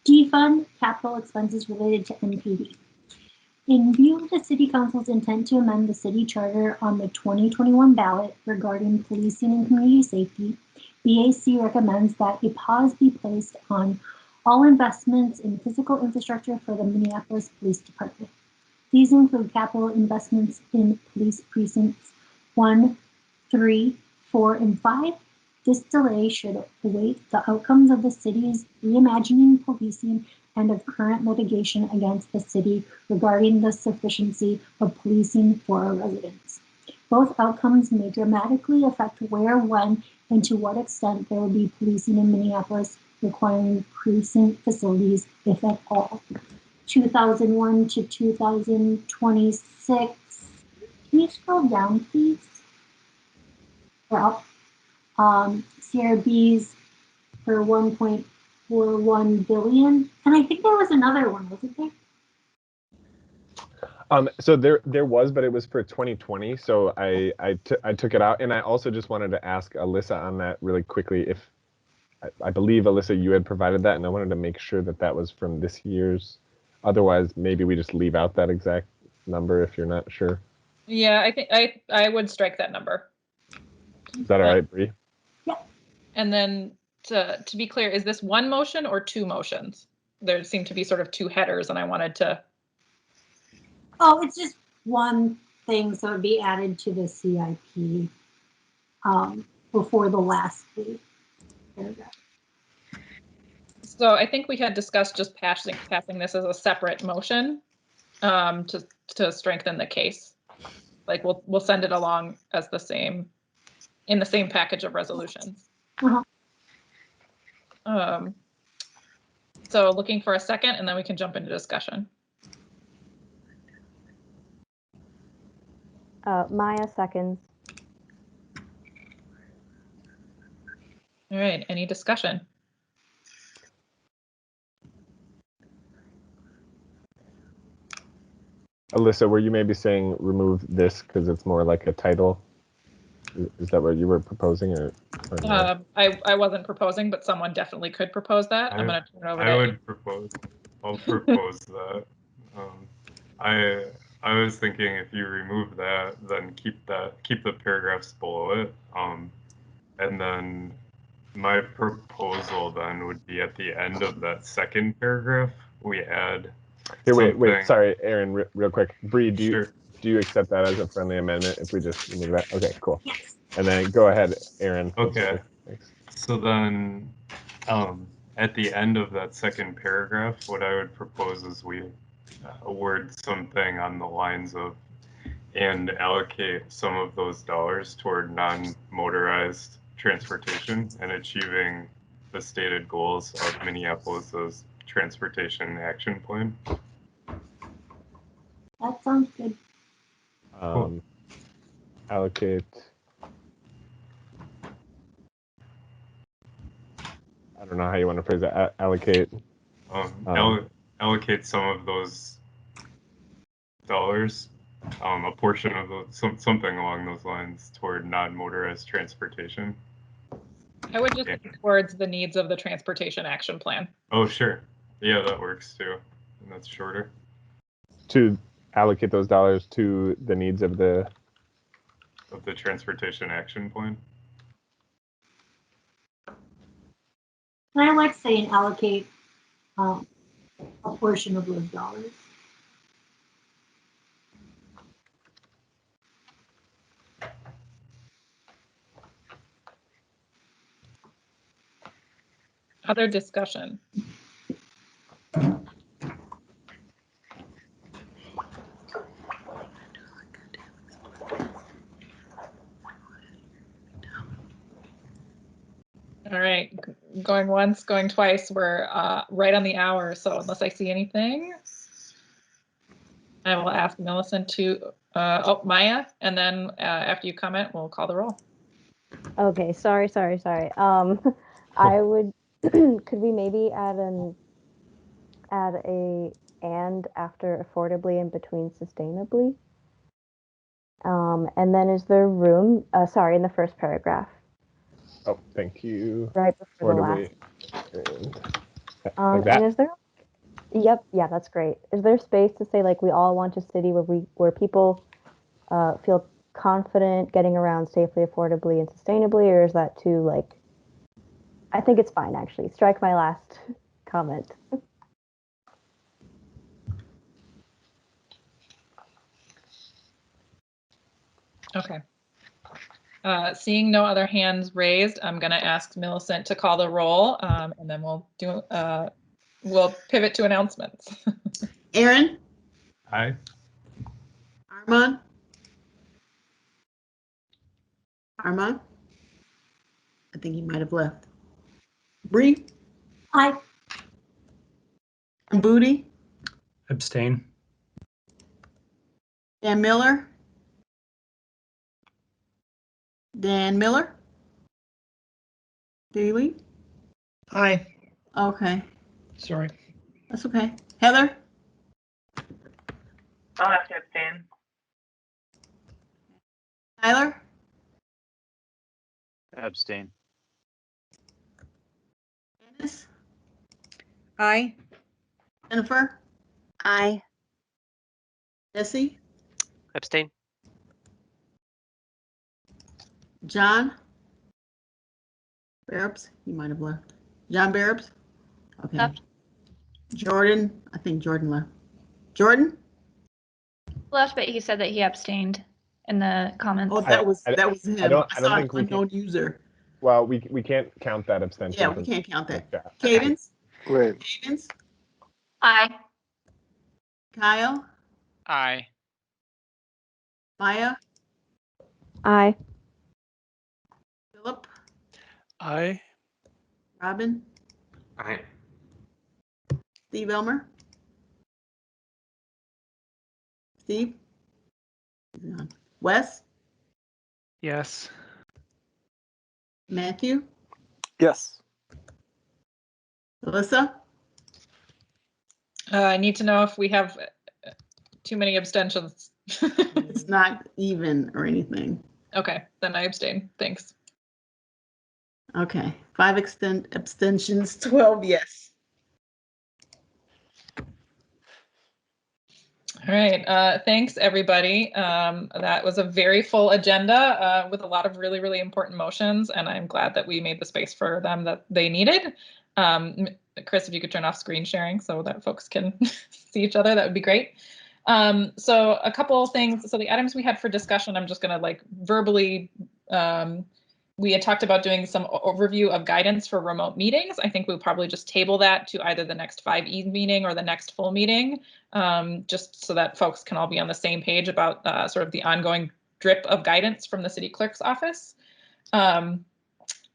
Defund capital expenses related to NPD. In view of the City Council's intent to amend the city charter on the 2021 ballot regarding policing and community safety, BAC recommends that a pause be placed on all investments in physical infrastructure for the Minneapolis Police Department. These include capital investments in police precincts 1, 3, 4, and 5. This delay should await the outcomes of the city's reimagining policing and of current litigation against the city regarding the sufficiency of policing for our residents. Both outcomes may dramatically affect where, when, and to what extent there will be policing in Minneapolis, requiring precinct facilities, if at all. 2001 to 2026. Can you scroll down, please? Well, CRBs for 1.41 billion, and I think there was another one, wasn't there? So there was, but it was for 2020. So I took it out, and I also just wanted to ask Alyssa on that really quickly. If I believe Alyssa, you had provided that, and I wanted to make sure that that was from this year's. Otherwise, maybe we just leave out that exact number if you're not sure. Yeah, I think I would strike that number. Is that all right, Bree? Yeah. And then to be clear, is this one motion or 2 motions? There seem to be sort of 2 headers, and I wanted to. Oh, it's just one thing, so it'd be added to the CIP before the last paragraph. So I think we had discussed just passing this as a separate motion to strengthen the case. Like we'll send it along as the same in the same package of resolutions. So looking for a second, and then we can jump into discussion. Maya seconds. All right, any discussion? Alyssa, were you maybe saying remove this because it's more like a title? Is that what you were proposing, or no? I wasn't proposing, but someone definitely could propose that. I'm going to turn it over to. I would propose. I'll propose that. I was thinking if you remove that, then keep the paragraphs below it. And then my proposal then would be at the end of that second paragraph, we add. Hey, wait, sorry, Aaron, real quick. Bree, do you accept that as a friendly amendment if we just remove that? Okay, cool. Yes. And then go ahead, Aaron. Okay. So then, at the end of that second paragraph, what I would propose is we word something on the lines of, and allocate some of those dollars toward non-motorized transportation and achieving the stated goals of Minneapolis's transportation action plan. That sounds good. Allocate. I don't know how you want to phrase it. Allocate. Allocate some of those dollars, a portion of those, something along those lines toward non-motorized transportation. I would just look towards the needs of the transportation action plan. Oh, sure. Yeah, that works too. And that's shorter. To allocate those dollars to the needs of the transportation action plan. And I like saying allocate a portion of those dollars. Other discussion? All right, going once, going twice. We're right on the hour, so unless I see anything, I will ask Millicent to, Maya, and then after you comment, we'll call the roll. Okay, sorry. I would, could we maybe add a and after affordably and between sustainably? And then is there room, in the first paragraph. Oh, thank you. Right before the last. Like that? And is there, yep, yeah, that's great. Is there space to say like we all want a city where people feel confident getting around safely, affordably, and sustainably, or is that too like, I think it's fine actually. Strike my last comment. Okay. Seeing no other hands raised, I'm going to ask Millicent to call the roll, and then we'll pivot to announcements. Aaron? Aye. Armand? I think he might have left. Bree? Aye. Booty? Abstain. Dan Miller? Dan Miller? Do you leave? Aye. Okay. Sorry. That's okay. Heather? I'll have to abstain. Tyler? Abstain. Dennis? Aye. Jennifer? Aye. Jesse? Abstain. John? Barabs? He might have left. John Barabs? Okay. Left. Jordan? I think Jordan left. Jordan? Left, but he said that he abstained in the comments. Oh, that was him. I don't saw think we unknown can. user. Well, we can't count that abstention. Yeah, we can't count that. Cadence? Great. Cadence? Aye. Kyle? Aye. Maya? Aye. Philip? Aye. Robin? Aye. Steve Elmer? Steve? Wes? Yes. Matthew? Yes. Alyssa? I need to know if we have too many abstentions. It's not even or anything. Okay, then I abstain. Thanks. Okay, 5 abstentions, 12 yes. All right, thanks everybody. That was a very full agenda with a lot of really, really important motions, and I'm glad that we made the space for them that they needed. Chris, if you could turn off screen sharing so that folks can see each other, that would be great. So a couple of things. So the items we had for discussion, I'm just gonna like verbally, we had talked about doing some overview of guidance for remote meetings. I think we'll probably just table that to either the next 5E meeting or the next full meeting, just so that folks can all be on the same page about sort of the ongoing drip of guidance from the city clerk's office.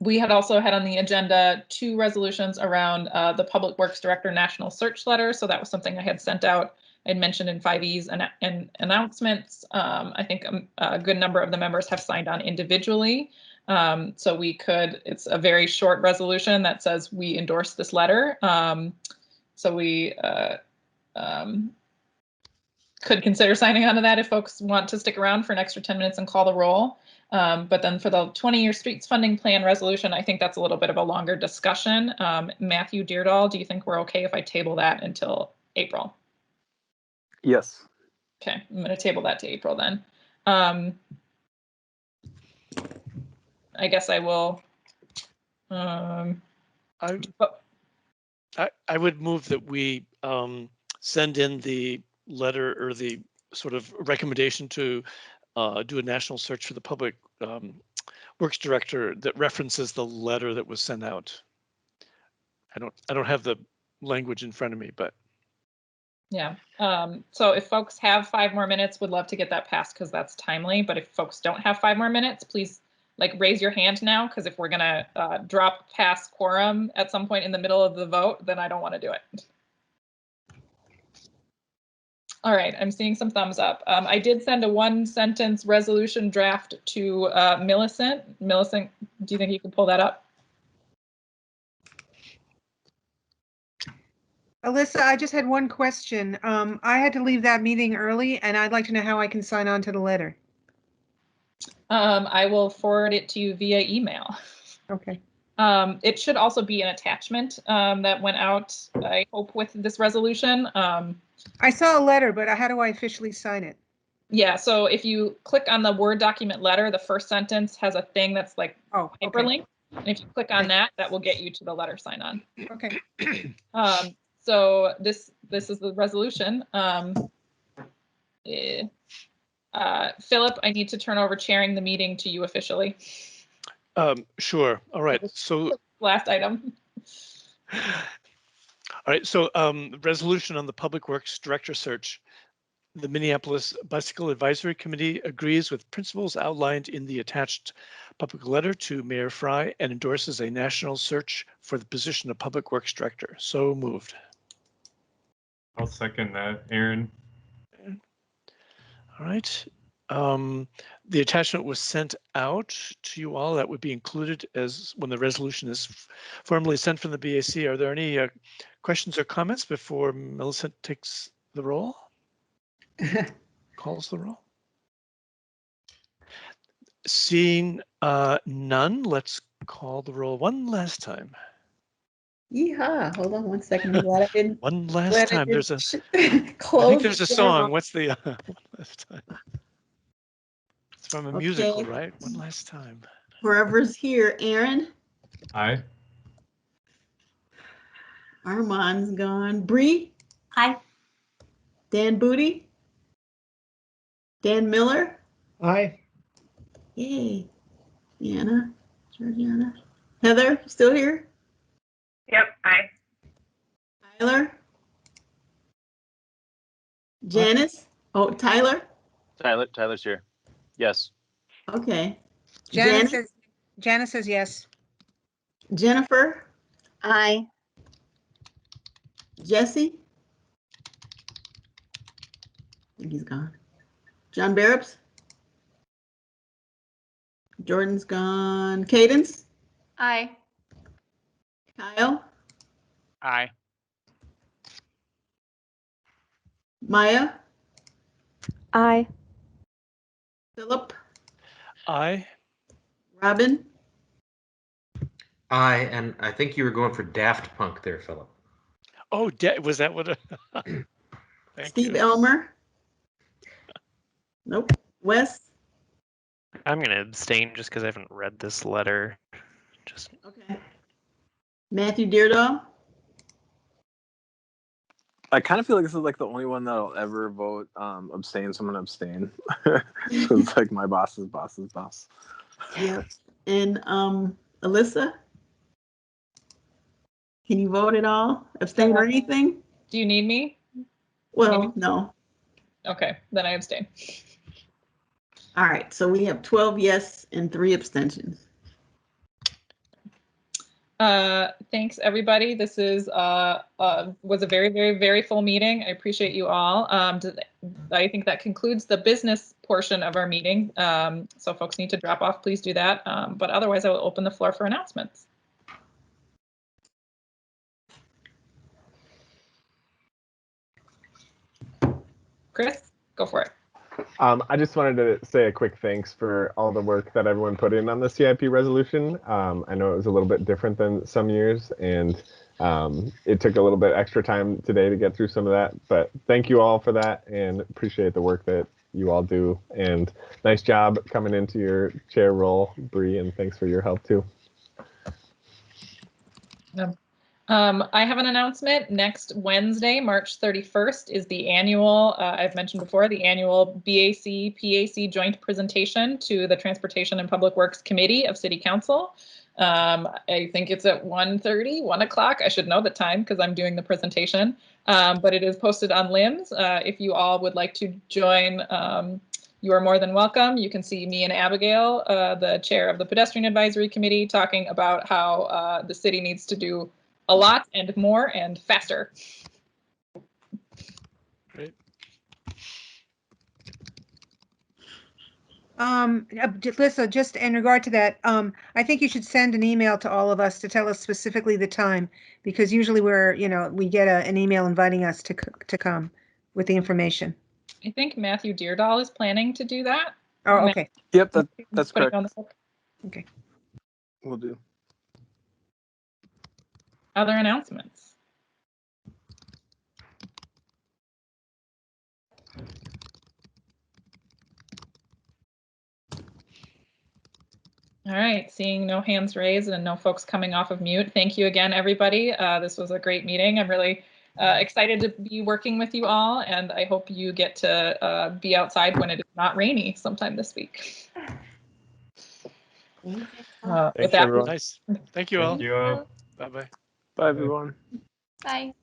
We had also had on the agenda 2 resolutions around the Public Works Director National Search Letter. So that was something I had sent out. I'd mentioned in 5Es and announcements. I think a good number of the members have signed on individually. So we could, it's a very short resolution that says we endorse this letter. So we could consider signing on to that if folks want to stick around for an extra 10 minutes and call the roll. But then for the 20-year streets funding plan resolution, I think that's a little bit of a longer discussion. Matthew Deardahl, do you think we're okay if I table that until April? Yes. Okay, I'm going to table that to April then. I guess I will. I would move that we send in the letter or the sort of recommendation to do a national search for the Public Works Director that references the letter that was sent out. I don't have the language in front of me, but yeah. So if folks have 5 more minutes, would love to get that passed because that's timely. But if folks don't have 5 more minutes, please like raise your hand now, because if we're gonna drop past quorum at some point in the middle of the vote, then I don't want to do it. All right, I'm seeing some thumbs up. I did send a 1-sentence resolution draft to Millicent. Millicent, do you think you can pull that up? Alyssa, I just had one question. I had to leave that meeting early, and I'd like to know how I can sign on to the letter. I will forward it to you via email. Okay. It should also be an attachment that went out, I hope, with this resolution. I saw a letter, but how do I officially sign it? Yeah, so if you click on the Word document letter, the first sentence has a thing that's like hyperlink. And if you click on that, that will get you to the letter sign on. Okay. So this is the resolution. Philip, I need to turn over chairing the meeting to you officially. Sure. All right. So last item. All right. So resolution on the Public Works Director search. The Minneapolis Bicycle Advisory Committee agrees with principles outlined in the attached public letter to Mayor Fry and endorses a national search for the position of Public Works Director. So moved. I'll second that, Aaron. All right. The attachment was sent out to you all. That would be included as when the resolution is formally sent from the BAC. Are there any questions or comments before Millicent takes the roll? Calls the roll. Seeing none, let's call the roll one last time. Yeehaw. Hold on 1 second. I'm glad I didn't. One last time. There's a. Close I think there's a the song. door. What's the one last time? It's from a musical, right? One last time. Whoever's here, Aaron. Aye. Armand's gone. Bree. Aye. Dan Booty. Dan Miller. Aye. Yay. Deanna. Georgiana. Heather, still here? Yep, aye. Tyler. Janice. Oh, Tyler. Tyler's here. Yes. Okay. Janice says yes. Jennifer. Aye. Jesse. I think he's gone. John Barrows. Jordan's gone. Cadence. Aye. Kyle. Aye. Maya. Aye. Philip. Aye. Robin, Aye, and I think you were going for Daft Punk there, Philip. Oh, was that what? Thank Steve you. Elmer. Nope. Wes. I'm going to abstain just because I haven't read this letter. Just Okay. Matthew Deardahl. I kind of feel like this is like the only one that I'll ever vote abstain, so I'm gonna abstain. So it's like my boss's boss's boss. Yeah. And Alyssa. Can you vote at all? Abstain or anything? Do you need me? Well, no. Okay, then I abstain. All right. So we have 12 yes and 3 abstentions. Thanks everybody. This is was a very, very, very full meeting. I appreciate you all. I think that concludes the business portion of our meeting. So folks need to drop off, please do that. But otherwise I will open the floor for announcements. Chris, go for it. I just wanted to say a quick thanks for all the work that everyone put in on the CIP resolution. I know it was a little bit different than some years, and it took a little bit extra time today to get through some of that. But thank you all for that, and appreciate the work that you all do. And nice job coming into your chair role, Bree, and thanks for your help too. I have an announcement. Next Wednesday, March 31st, is the annual, I've mentioned before, the annual BAC-PAC joint presentation to the Transportation and Public Works Committee of City Council. I think it's at 1:30, 1 o'clock. I should know the time because I'm doing the presentation, but it is posted on LIMS. If you all would like to join, you are more than welcome. You can see me and Abigail, the chair of the Pedestrian Advisory Committee, talking about how the city needs to do a lot and more and faster. Great. Lisa, just in regard to that, I think you should send an email to all of us to tell us specifically the time, because usually we get an email inviting us to come with the information. I think Matthew Deardahl is planning to do that. Oh, okay. Yep, that's correct. Okay. We'll do. Other announcements? All right, seeing no hands raised and no folks coming off of mute. Thank you again, everybody. This was a great meeting. I'm really excited to be working with you all, and I hope you get to be outside when it is not rainy sometime this week. With Thanks, that, everyone. Nice. Thank you all. Thank you all. Bye-bye. Bye, everyone. Bye.